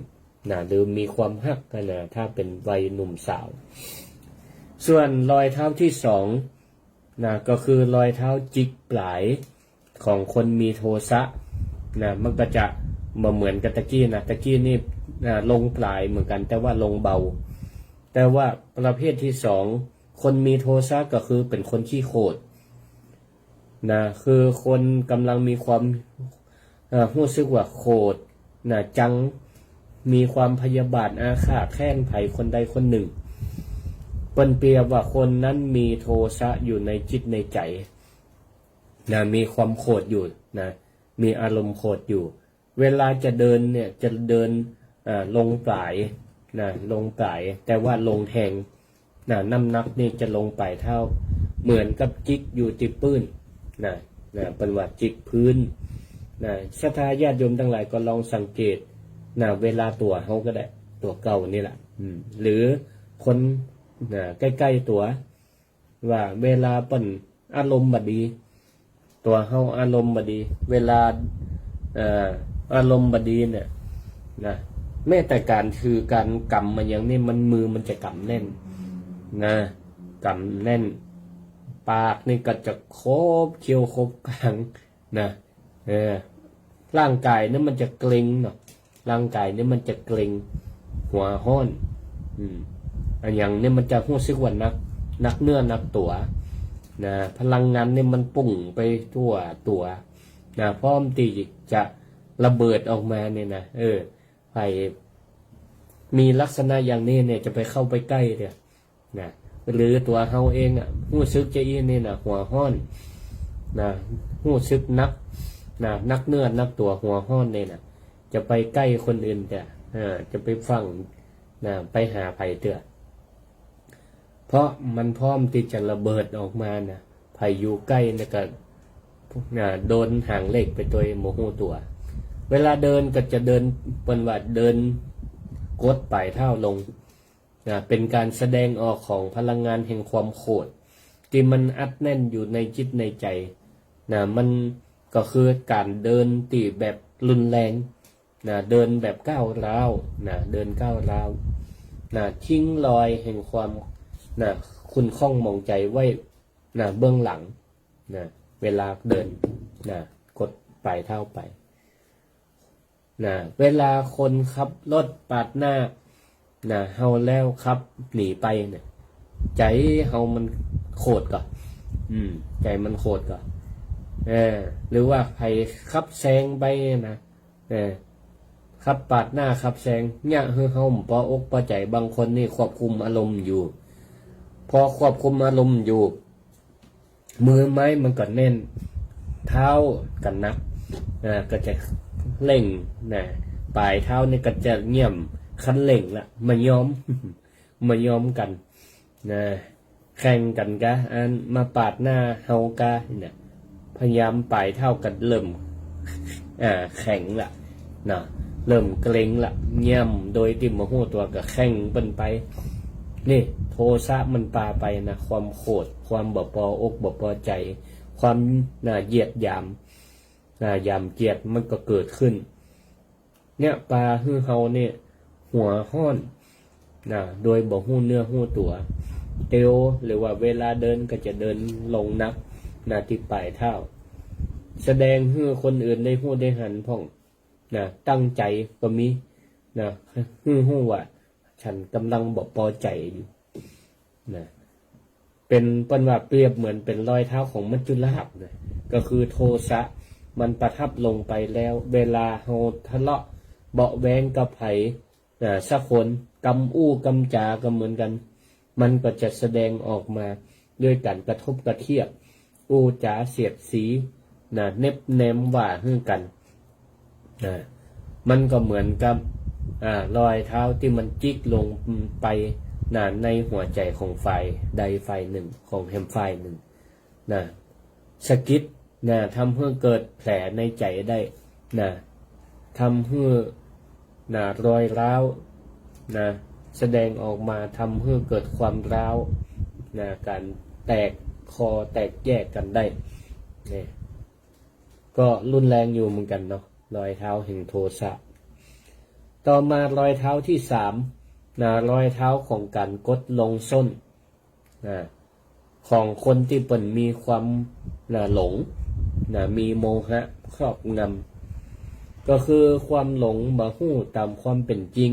หรือมีความฮักกันถ้าเป็นวัยหนุ่มสาวส่วนรอยเท้าที่สองก็คือรอยเท้าจิกปลายของคนมีโทสะมันก็จะเหมือนกับตะกี้ตะกี้นี่ลงปลายเหมือนกันแต่ว่าลงเบาแต่ว่าประเภทที่สองคนมีโทสะก็คือเป็นคนขี้โขดคือคนกำลังมีความรู้สึกว่าโขดจังมีความพยาบาทอาฆาตแค้นไผคนใดคนหนึ่งเปิ้นเปรียบว่าคนนั้นมีโทสะอยู่ในจิตในใจมีความโกรธอยู่มีอารมณ์โกรธอยู่เวลาจะเดินเนี่ยจะเดินลงปลายลงปลายแต่ว่าลงแทงน้ำหนักนี่จะลงปลายเท่าเหมือนกับจิกอยู่ที่ปื้นเป็นว่าจิกพื้นศรัทธาญาติโยมทั้งหลายก็ลองสังเกตเวลาตัวเฮาก็ได้ตัวเก่านี่แหละหรือคนใกล้ๆตัวว่าเวลาเปิ้นอารมณ์บ่ดีตัวเฮาอารมณ์บ่ดีเวลาอารมณ์บ่ดีเนี่ยแม้แต่การคือการกำมันอย่างนี้มันมือมันจะกำแน่นกำแน่นปากนี่ก็จะโคบเคี้ยวโคบกลางร่างกายนี่มันจะเกร็งเนาะร่างกายนี่มันจะเกร็งหัวห้อนอันอย่างนี้มันจะรู้สึกว่านักเนื้อนักตัวพลังงานนี่มันปุ่งไปทั่วตัวพร้อมที่จะระเบิดออกมาเนี่ยไปมีลักษณะอย่างนี้เนี่ยจะไปเข้าไปใกล้เนี่ยหรือตัวเฮาเองรู้สึกจะอีนี่หัวห้อนรู้สึกนักเนื้อนักตัวหัวห้อนเนี่ยจะไปใกล้คนอื่นแต่จะไปฟังไปหาไผเตือเพราะมันพร้อมที่จะระเบิดออกมาไผอยู่ใกล้เนี่ยก็โดนหางเหล็กไปตัวโมโหตัวเวลาเดินก็จะเดินเป็นว่าเดินกดปลายเท้าลงเป็นการแสดงออกของพลังงานแห่งความโกรธที่มันอัดแน่นอยู่ในจิตในใจมันก็คือการเดินตีแบบรุนแรงเดินแบบก้าวร้าวเดินก้าวร้าวทิ้งรอยแห่งความคุณข้องมองใจไว้เบื้องหลังเวลาเดินกดปลายเท้าไปเวลาคนขับรถปาดหน้าเฮาแล้วขับหนีไปใจเฮามันโกรธก่อนใจมันโกรธก่อนหรือว่าใครขับแซงไปขับปาดหน้าขับแซงเนี่ยเฮาพออกพอใจบางคนนี่ควบคุมอารมณ์อยู่พอควบคุมอารมณ์อยู่มือไม้มันก็แน่นเท้ากันนักก็จะเล่งปลายเท้านี่ก็จะเงี่ยมคันเล่งละมาย้อมกันแข่งกันกะมาปาดหน้าเฮากะพยายามปลายเท้ากันเริ่มแข็งละ เริ่มเกรงละเงี่ยมโดยที่บ่ฮู้ตัวก็แข่งเปิ้นไปนี่โทสะมันปาไปนะความโกรธความบ่พออกบ่พอใจความเหยียดหยามยามเกียดมันก็เกิดขึ้นเนี่ยปลาฮือเฮาเนี่ยหัวห้อนโดยบ่ฮู้เนื้อฮู้ตัวเตียวหรือว่าเวลาเดินก็จะเดินลงนักที่ปลายเท้าแสดงให้คนอื่นได้ฮู้ได้หันพ่องตั้งใจก็มีฮู้ว่าฉันกำลังบ่พอใจอยู่เป็นเปิ้นว่าเปรียบเหมือนเป็นรอยเท้าของมัจจุราชก็คือโทสะมันประทับลงไปแล้วเวลาเฮาทะเลาะเบาะแว้งกับไผสักคนกำอู้กำจาก็เหมือนกันมันก็จะแสดงออกมาด้วยการกระทบกระเทียบอู้จาเสียดสีเน็บแนมว่าฮือกันมันก็เหมือนกับรอยเท้าที่มันจิกลงไปในหัวใจของฝ่ายใดฝ่ายหนึ่งของแฮมฝ่ายหนึ่งสะกิดทำให้เกิดแผลในใจได้ทำให้รอยร้าวแสดงออกมาทำให้เกิดความร้าวการแตกคอแตกแยกกันได้ก็รุนแรงอยู่เหมือนกันเนาะรอยเท้าแห่งโทสะต่อมารอยเท้าที่สามรอยเท้าของการกดลงส้นของคนที่เปิ่นมีความหลงมีโมหะครอบงำก็คือความหลงบ่ฮู้ตามความเป็นจริง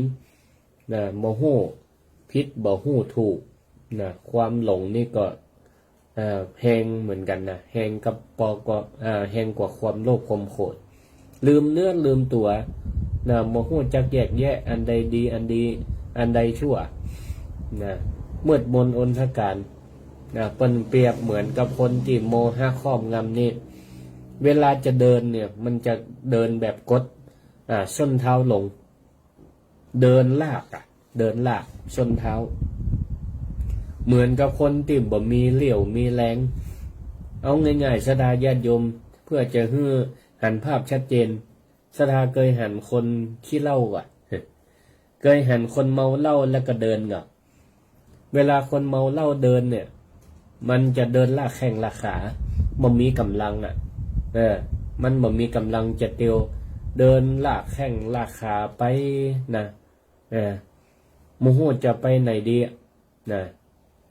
บ่ฮู้ผิดบ่ฮู้ถูกความหลงนี่ก็แหงเหมือนกันแหงกับแหงกว่าความโลภความโกรธลืมเนื้อลืมตัวบ่ฮู้จักแยกแยะอันใดดีอันใดชั่วมืดมนอนทการเปิ้นเปรียบเหมือนกับคนที่โมหะครอบงำนี่เวลาจะเดินเนี่ยมันจะเดินแบบกดส้นเท้าลงเดินลากส้นเท้าเหมือนกับคนที่บ่มีเลี้ยวมีแรงเอาง่ายๆสดาญาติโยมเพื่อจะให้หันภาพชัดเจนสดาเคยหันคนขี้เหล้าเคยหันคนเมาเหล้าแล้วก็เดินเวลาคนเมาเหล้าเดินเนี่ยมันจะเดินลากแข้งลากขาบ่มีกำลังมันบ่มีกำลังจะเตียวเดินลากแข้งลากขาไปโมโหจะไปไหนดี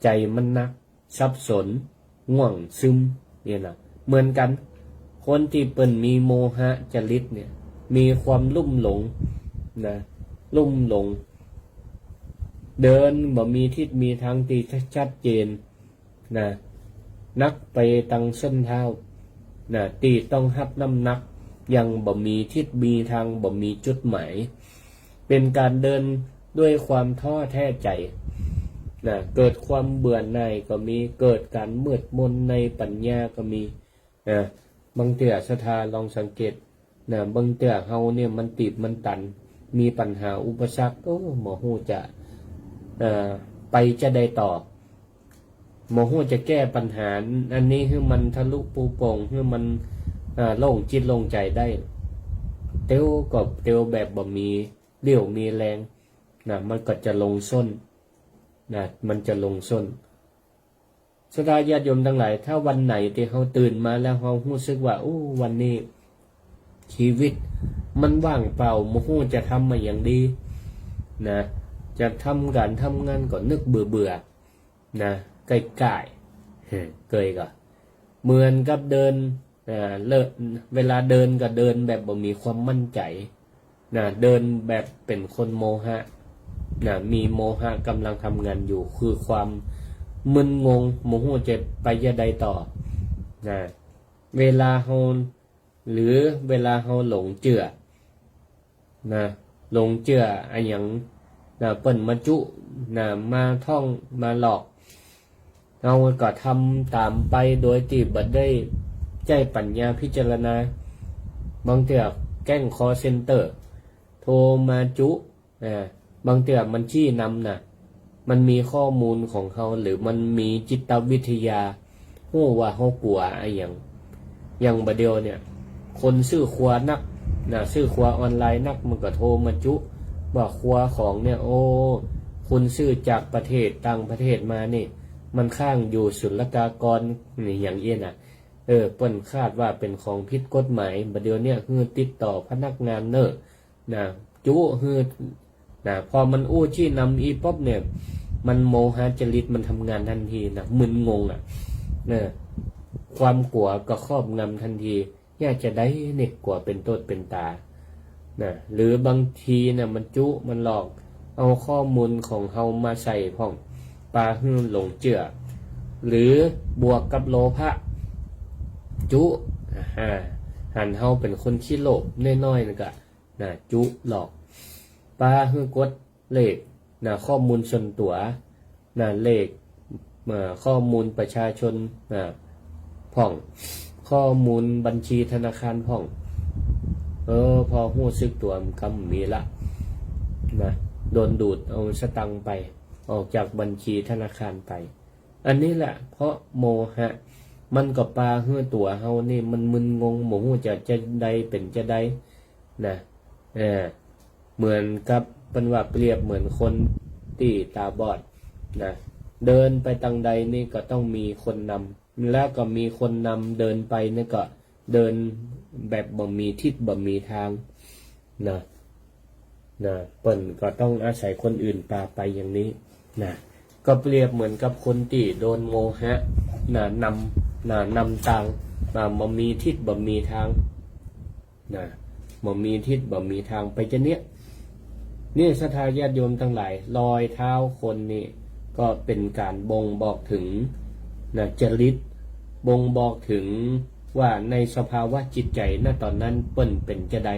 ใจมันนักสับสนง่วงซึมเนี่ยเหมือนกันคนที่เปิ้นมีโมหะจริตเนี่ยมีความลุ่มหลงลุ่มหลงเดินบ่มีทิศมีทางที่ชัดเจนนักไปตังเส้นเท้าตีต้องหับน้ำหนักยังบ่มีทิศมีทางบ่มีจุดหมายเป็นการเดินด้วยความท้อแท้ใจเกิดความเบื่อหน่ายก็มีเกิดการมืดมนในปัญญาก็มีบางเตื่อศรัทธาลองสังเกตบางเตื่อเฮาเนี่ยมันติดมันตันมีปัญหาอุปสรรคหมอฮู้จะไปจะได้ต่อหมอฮู้จะแก้ปัญหาอันนี้ให้มันทะลุปูโป่งให้มันโล่งจิตโล่งใจได้เตียวแบบบ่มีเรี่ยวมีแรงมันก็จะลงส้นมันจะลงส้นศรัทธาญาติโยมทั้งหลายถ้าวันไหนที่เฮาตื่นมาแล้วเฮารู้สึกว่าวันนี้ชีวิตมันว่างเปล่าบ่ฮู้จะทำมาอย่างดีจะทำการทำงานก็นึกเบื่อใกล้ๆเกยก็เหมือนกับเดินเวลาเดินก็เดินแบบบ่มีความมั่นใจเดินแบบเป็นคนโมหะมีโมหะกำลังทำงานอยู่คือความมึนงงโมโหจะไปยะใดต่อเวลาเฮาหรือเวลาเฮาหลงเจือหลงเจืออะไรอย่างเปิ้นมาจุมาท่องมาหลอกเราก็ทำตามไปโดยที่บ่ได้ใจปัญญาพิจารณาบางเถื่อแกล้งคอเซ็นเตอร์โทรมาจุบางเถื่อมันชี้นำมันมีข้อมูลของเขาหรือมันมีจิตวิทยาฮู้ว่าเขากลัวอะไรอย่างบดเดียวเนี่ยคนซื้อขวานัก ซื้อครัวออนไลน์นักมันก็โทรมาจุว่าครัวของเนี่ยโอ้คุณซื้อจากประเทศต่างประเทศมานี่มันข้างอยู่ศุลกากรนี่อย่างเอี้ยน่ะเปิ้นคาดว่าเป็นของผิดกฎหมายบัดเดี๋ยวเนี่ยคือติดต่อพนักงานเนอะจุคือพอมันอู้ชี้นำอีป๊อบเนี่ยมันโมหะจริตมันทำงานทันทีมึนงงความกลัวก็ครอบงำทันทีอยากจะได้เนี่ยกลัวเป็นต้นเป็นตาหรือบางทีมันจุมันหลอกเอาข้อมูลของเฮามาใส่พ่องปลาหื้อหลงเจือหรือบวกกับโลภะจุหันเฮาเป็นคนขี้โลภน้อยๆก็จุหลอกปลาหื้อกดเลขข้อมูลส่วนตัวเลขข้อมูลประชาชนพ่องข้อมูลบัญชีธนาคารพ่องพอหู้ซึกตัวมันกำมีละโดนดูดเอาสตังไปออกจากบัญชีธนาคารไปอันนี้แหละเพราะโมหะมันก็ปลาเหื้อตัวเฮานี่มันมึนงงหมูจะใดเป็นจะใดเหมือนกับเป็นว่าเปรียบเหมือนคนที่ตาบอดเดินไปทางใดนี่ก็ต้องมีคนนำแล้วก็มีคนนำเดินไปนี่ก็เดินแบบบ่มีทิศบ่มีทางเปิ้นก็ต้องอาศัยคนอื่นพาไปอย่างนี้ก็เปรียบเหมือนกับคนที่โดนโมหะนำทางบ่มีทิศบ่มีทางบ่มีทิศบ่มีทางไปจะเนี่ยศรัทธาญาติโยมทั้งหลายรอยเท้าคนนี่ก็เป็นการบ่งบอกถึงจริตบ่งบอกถึงว่าในสภาวะจิตใจณตอนนั้นเปิ้นเป็นจะใด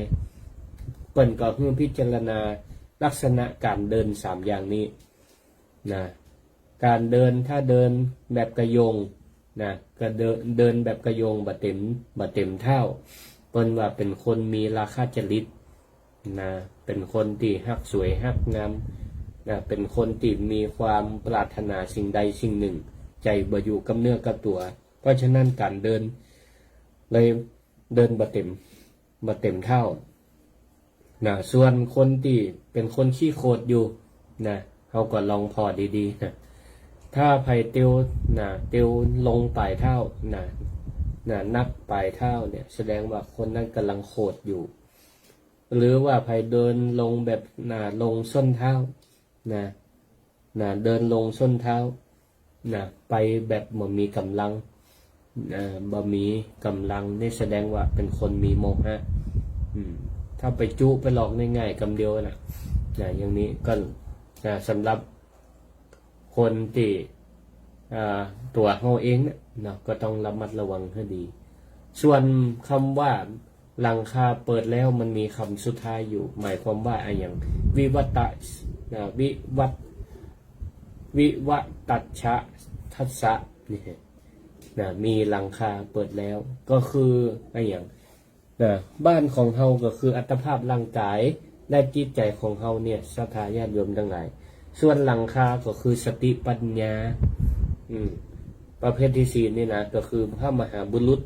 เปิ้นก็เพื่อพิจารณาลักษณะการเดิน3อย่างนี้การเดินถ้าเดินแบบกระยงก็เดินแบบกระยงบ่เต็มเท่าเปิ้นว่าเป็นคนมีราคะจริตเป็นคนที่ฮักสวยฮักงามเป็นคนที่มีความปรารถนาสิ่งใดสิ่งหนึ่งใจบ่อยู่กับเนื้อกับตัวเพราะฉะนั้นการเดินเลยเดินบ่เต็มเท่าส่วนคนที่เป็นคนขี้โคตรอยู่เขาก็ลองพอดีๆถ้าไผเตียวลงปลายเท้านักปลายเท้าเนี่ยแสดงว่าคนนั้นกำลังโคตรอยู่หรือว่าไผเดินลงแบบลงส้นเท้าเดินลงส้นเท้าไปแบบบ่มีกำลังบ่มีกำลังนี่แสดงว่าเป็นคนมีโมหะถ้าไปจุไปหลอกง่ายๆกำเดียวอย่างนี้ก็สำหรับคนที่ตัวเฮาเองก็ต้องระมัดระวังให้ดีส่วนคำว่าหลังคาเปิดแล้วมันมีคำสุดท้ายอยู่หมายความว่าอย่างวิวัตตัชชะทัสสะนี่มีหลังคาเปิดแล้วก็คืออย่างบ้านของเฮาก็คืออัตภาพร่างกายและจิตใจของเฮาเนี่ยศรัทธาญาติโยมทั้งหลายส่วนหลังคาก็คือสติปัญญาประเภทที่4นี่ก็คือพระมหาบุรุษ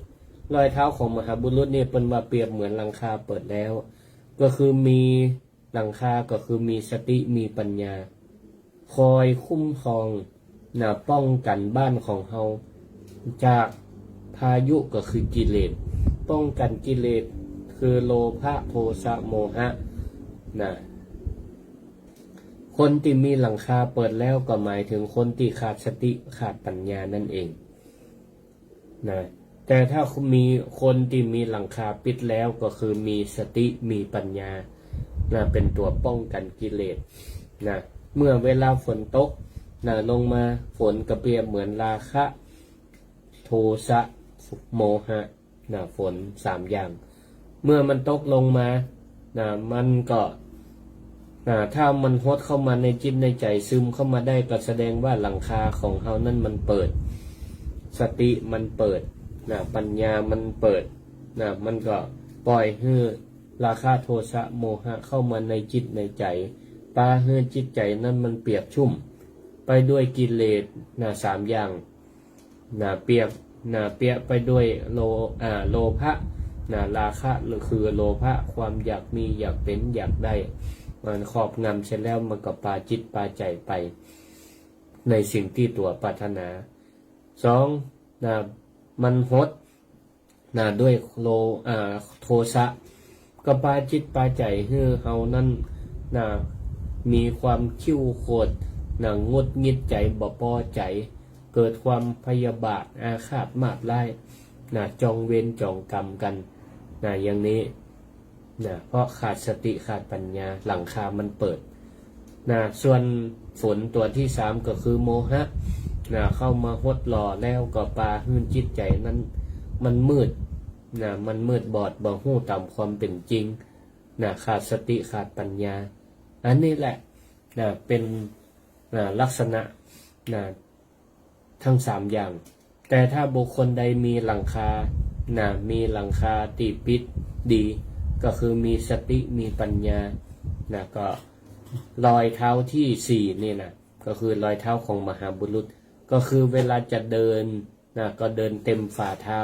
รอยเท้าของมหาบุรุษนี่เป็นว่าเปรียบเหมือนหลังคาเปิดแล้วก็คือมีหลังคาก็คือมีสติมีปัญญาคอยคุ้มครองป้องกันบ้านของเฮาจากพายุก็คือกิเลสป้องกันกิเลสคือโลภะโทสะโมหะคนที่มีหลังคาเปิดแล้วก็หมายถึงคนที่ขาดสติขาดปัญญานั่นเองแต่ถ้ามีคนที่มีหลังคาปิดแล้วก็คือมีสติมีปัญญาเป็นตัวป้องกันกิเลสเมื่อเวลาฝนตกลงมาฝนกระเปียบเหมือนราคะโทสะโมหะฝน3อย่างเมื่อมันตกลงมามันก็ถ้ามันฮดเข้ามาในจิตในใจซึมเข้ามาได้ก็แสดงว่าหลังคาของเฮานั้นมันเปิดสติมันเปิดปัญญามันเปิดมันก็ปล่อยให้ราคะโทสะโมหะเข้ามาในจิตในใจปาให้จิตใจนั้นมันเปียกชุ่มไปด้วยกิเลส3อย่างเปียกไปด้วยโลภะ ราคะหรือคือโลภะความอยากมีอยากเป็นอยากได้มันครอบงำเสร็จแล้วมันก็ปาจิตปาใจไปในสิ่งที่ตัวปรารถนาสองมันหดด้วยโทสะก็ปาจิตปาใจให้เฮานั้นมีความคิ้วโคดงดงิดใจบ่พอใจเกิดความพยาบาทอาฆาตมาดร้ายจองเวรจองกรรมกันอย่างนี้เพราะขาดสติขาดปัญญาหลังคามันเปิดส่วนฝนตัวที่สามก็คือโมหะเข้ามาหดหล่อแล้วก็ปาหื้นจิตใจนั้นมันมืดมันมืดบอดบ่ฮู้ตามความเป็นจริงขาดสติขาดปัญญาอันนี้แหละเป็นลักษณะทั้งสามอย่างแต่ถ้าบุคคลใดมีหลังคามีหลังคาตีปิดดีก็คือมีสติมีปัญญาก็รอยเท้าที่สี่นี่ก็คือรอยเท้าของมหาบุรุษก็คือเวลาจะเดินก็เดินเต็มฝ่าเท้า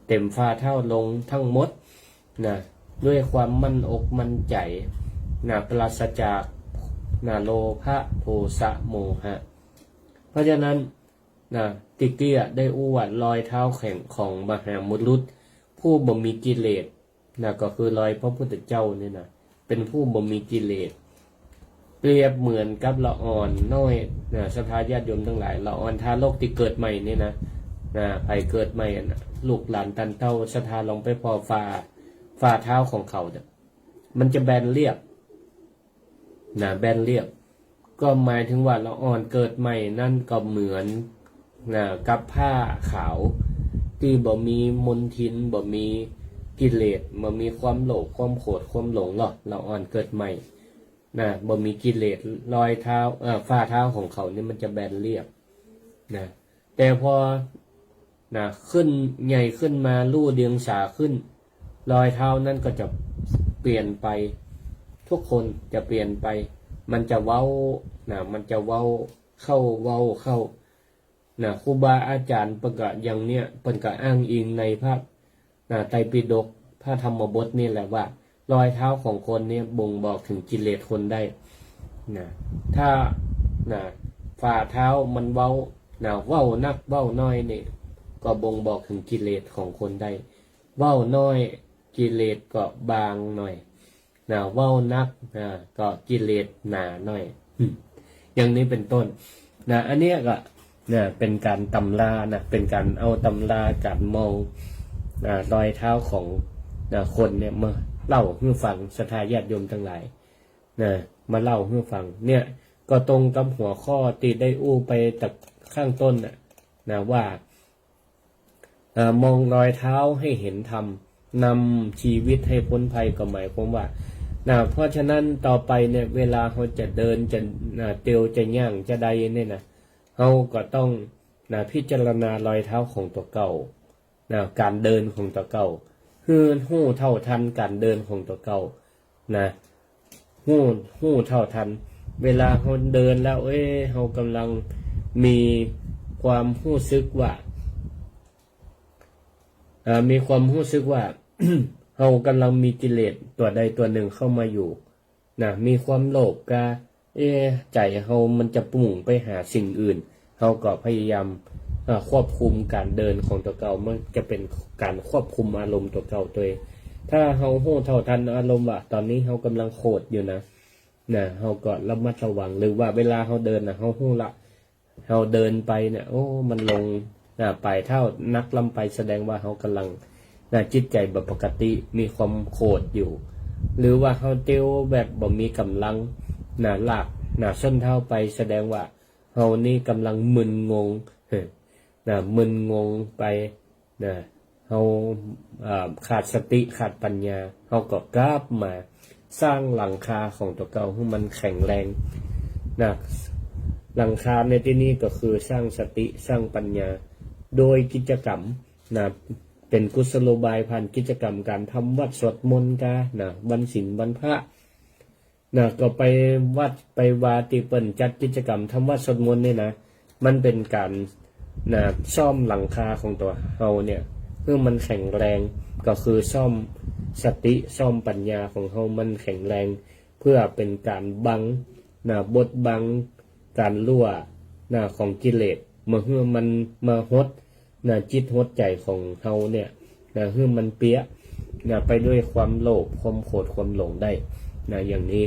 เต็มฝ่าเท้าลงทั้งหมดด้วยความมั่นอกมั่นใจปราศจากโลภะโทสะโมหะเพราะฉะนั้นติเกียได้อวดรอยเท้าแข็งของมหาบุรุษผู้บ่มีกิเลสก็คือรอยพระพุทธเจ้านี่เป็นผู้บ่มีกิเลสเปรียบเหมือนกับละอ่อนน้อยศรัทธาญาติโยมทั้งหลายละอ่อนทารกที่เกิดใหม่นี่ไปเกิดใหม่ลูกหลานตันเต้าศรัทธาลงไปพอฝ่าเท้าของเขามันจะแบนเรียบแบนเรียบก็หมายถึงว่าละอ่อนเกิดใหม่นั่นก็เหมือนกับผ้าขาวที่บ่มีมลทินบ่มีกิเลสบ่มีความโลภความโกรธความหลงหรอกละอ่อนเกิดใหม่บ่มีกิเลสรอยเท้าฝ่าเท้าของเขานี่มันจะแบนเรียบแต่พอขึ้นใหญ่ขึ้นมาลู่เดียงสาขึ้นรอยเท้านั้นก็จะเปลี่ยนไปทุกคนจะเปลี่ยนไปมันจะเว้ามันจะเว้าเข้าครูบาอาจารย์ประกาศอย่างเนี้ยเป็นกะอ้างอิงในพระไตรปิฎกพระธรรมบทนี่แหละว่ารอยเท้าของคนเนี่ยบ่งบอกถึงกิเลสคนได้ถ้าฝ่าเท้ามันเว้าเว้านักเว้าน้อยนี่ก็บ่งบอกถึงกิเลสของคนได้เว้าน้อยกิเลสก็บางหน่อยเว้านักก็กิเลสหนาหน่อยอย่างนี้เป็นต้นอันนี้ก็เป็นการตำราเป็นการเอาตำราการมองรอยเท้าของคนเนี่ยมาเล่าให้ฟังศรัทธาญาติโยมทั้งหลายมาเล่าให้ฟังเนี่ยก็ตรงกับหัวข้อที่ได้อู้ไปจากข้างต้นว่ามองรอยเท้าให้เห็นธรรมนำชีวิตให้พ้นภัยก็หมายความว่าเพราะฉะนั้นต่อไปเนี่ยเวลาเขาจะเดินจะเตียวจะย่างจะใดเนี่ยเขาก็ต้องพิจารณารอยเท้าของตัวเก่าการเดินของตัวเก่าหู้เท่าทันการเดินของตัวเก่าหู้เท่าทันเวลาเขาเดินแล้วเขากำลังมีความรู้สึกว่าเรากำลังมีกิเลสตัวใดตัวหนึ่งเข้ามาอยู่มีความโลภกะใจเรามันจะปุ่งไปหาสิ่งอื่นเราก็พยายามควบคุมการเดินของตัวเก่ามันจะเป็นการควบคุมอารมณ์ตัวเก่าตัวเองถ้าเราโหเท่าทันอารมณ์ว่าตอนนี้เรากำลังโกรธอยู่เราก็ระมัดระวังหรือว่าเวลาเราเดินเราหู้ละเราเดินไปเนี่ยมันลงปลายเท้านักลำไปแสดงว่าเรากำลังจิตใจแบบปกติมีความโกรธอยู่หรือว่าเขาเตี้ยวแบบบ่มีกำลังหลักส้นเท้าไปแสดงว่าเขานี่กำลังมึนงงมึนงงไปเขาขาดสติขาดปัญญาเขาก็กลับมาสร้างหลังคาของตัวเก่าให้มันแข็งแรงหลังคาในที่นี้ก็คือสร้างสติสร้างปัญญาโดยกิจกรรมเป็นกุศโลบายผ่านกิจกรรมการทำวัดสวดมนต์กันวันศีลวันพระก็ไปวัดไปวาติเปิ่นจัดกิจกรรมทำวัดสวดมนต์เนี่ยมันเป็นการซ่อมหลังคาของตัวเราเนี่ย เพื่อมันแข็งแรงก็คือซ่อมสติซ่อมปัญญาของเฮามันแข็งแรงเพื่อเป็นการบังบดบังการรั่วของกิเลสเมื่อมันมาฮดจิตฮดใจของเฮาเนี่ยเพื่อมันเปี้ยไปด้วยความโลภความโกรธความหลงได้อย่างนี้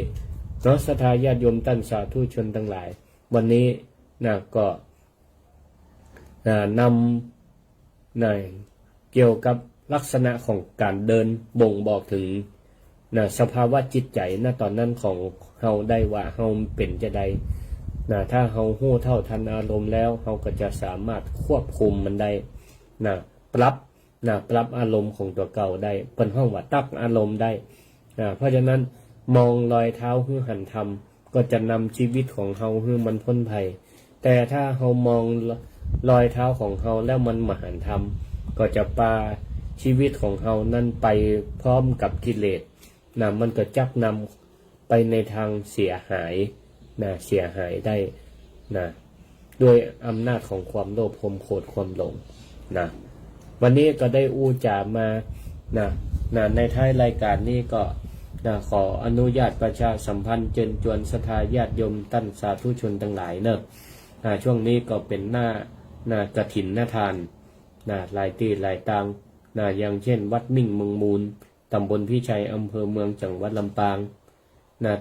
เนาะศรัทธาญาติโยมท่านสาธุชนทั้งหลายวันนี้ก็นำเกี่ยวกับลักษณะของการเดินบ่งบอกถึงสภาวะจิตใจตอนนั้นของเฮาได้ว่าเฮาเป็นจะใดถ้าเฮาฮู้เท่าทันอารมณ์แล้วเฮาก็จะสามารถควบคุมมันได้ปรับอารมณ์ของตัวเก่าได้เป็นห้องว่าตักอารมณ์ได้เพราะฉะนั้นมองรอยเท้าหื้อหันธรรมก็จะนำชีวิตของเฮาหื้อมันพ้นภัยแต่ถ้าเฮามองรอยเท้าของเฮาแล้วมันมหันธรรมก็จะปาชีวิตของเฮานั่นไปพร้อมกับกิเลสมันก็จักนำไปในทางเสียหายเสียหายได้ด้วยอำนาจของความโลภความโกรธความหลงวันนี้ก็ได้อู้จามาในท้ายรายการนี้ก็ขออนุญาตประชาสัมพันธ์เชิญชวนศรัทธาญาติโยมท่านสาธุชนทั้งหลายช่วงนี้ก็เป็นหน้ากฐินทานหลายที่หลายตังอย่างเช่นวัดมิ่งเมืองมูลตำบลพิชัยอำเภอเมืองจังหวัดลำปาง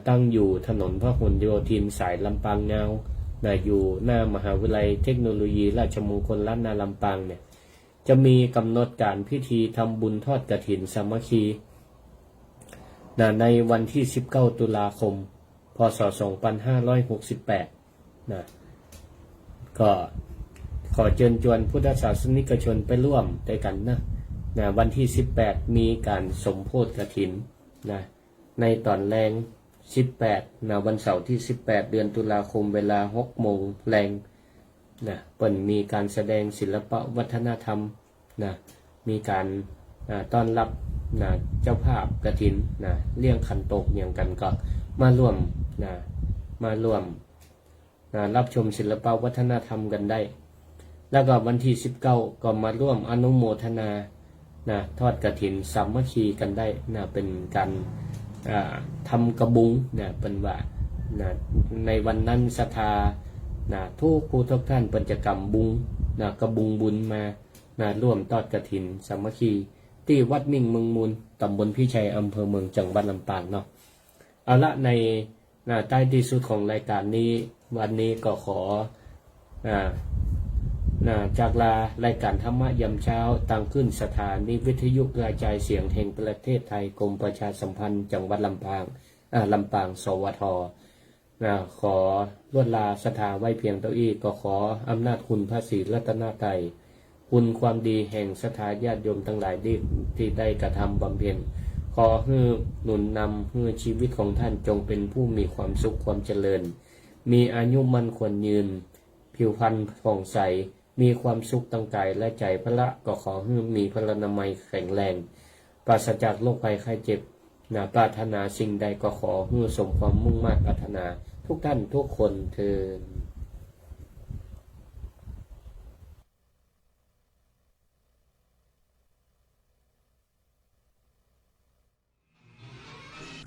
ตั้งอยู่ถนนพหลโยธินสายลำปางเงาอยู่หน้ามหาวิทยาลัยเทคโนโลยีราชมงคลล้านนาลำปางเนี่ยจะมีกำหนดการพิธีทำบุญทอดกฐินสามัคคีในวันที่19ตุลาคมพศ2568ก็ขอเชิญชวนพุทธศาสนิกชนไปร่วมด้วยกันวันที่18มีการสมโภชกฐินในตอนแรง18วันเสาร์ที่18เดือนตุลาคมเวลา 6 โมงแรงเปิ่นมีการแสดงศิลปะวัฒนธรรมมีการต้อนรับเจ้าภาพกฐินเลี้ยงขันโตกอย่างกันก็มาร่วมรับชมศิลปะวัฒนธรรมกันได้แล้วก็วันที่19ก็มาร่วมอนุโมทนาทอดกฐินสามัคคีกันได้เป็นการทำกระบุงเป็นว่าในวันนั้นศรัทธาทุกผู้ทุกท่านเป็นจะกำบุงกระบุงบุญมาร่วมทอดกฐินสามัคคีที่วัดมิ่งเมืองมูลตำบลพิชัยอำเภอเมืองจังหวัดลำปางเนาะเอาละในใต้ที่สุดของรายการนี้วันนี้ก็ขอจากลารายการธรรมะยามเช้าตั้งขึ้นสถานีวิทยุกระจายเสียงแห่งประเทศไทยกรมประชาสัมพันธ์จังหวัดลำปางสวทขอลวดลาสถาไว้เพียงเท่าอี้ก็ขออำนาจคุณพระศรีรัตนตรัยคุณความดีแห่งสถาญาติโยมทั้งหลายที่ได้กระทำบำเพ็ญขอให้หนุนนำให้ชีวิตของท่านจงเป็นผู้มีความสุขความเจริญมีอายุมั่นควรยืนผิวพรรณผ่องใสมีความสุขตั้งกายและใจพระก็ขอให้มีพลานามัยแข็งแรงปราศจากโรคภัยไข้เจ็บปรารถนาสิ่งใดก็ขอให้สมความมุ่งมั่นปรารถนาทุกท่านทุกคนเทอญ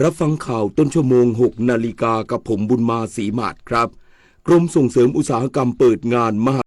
รับฟังข่าวต้นชั่วโมง 6 นาฬิกากับผมบุญมาศรีมาศครับกรมส่งเสริมอุตสาหกรรมเปิดงานมหา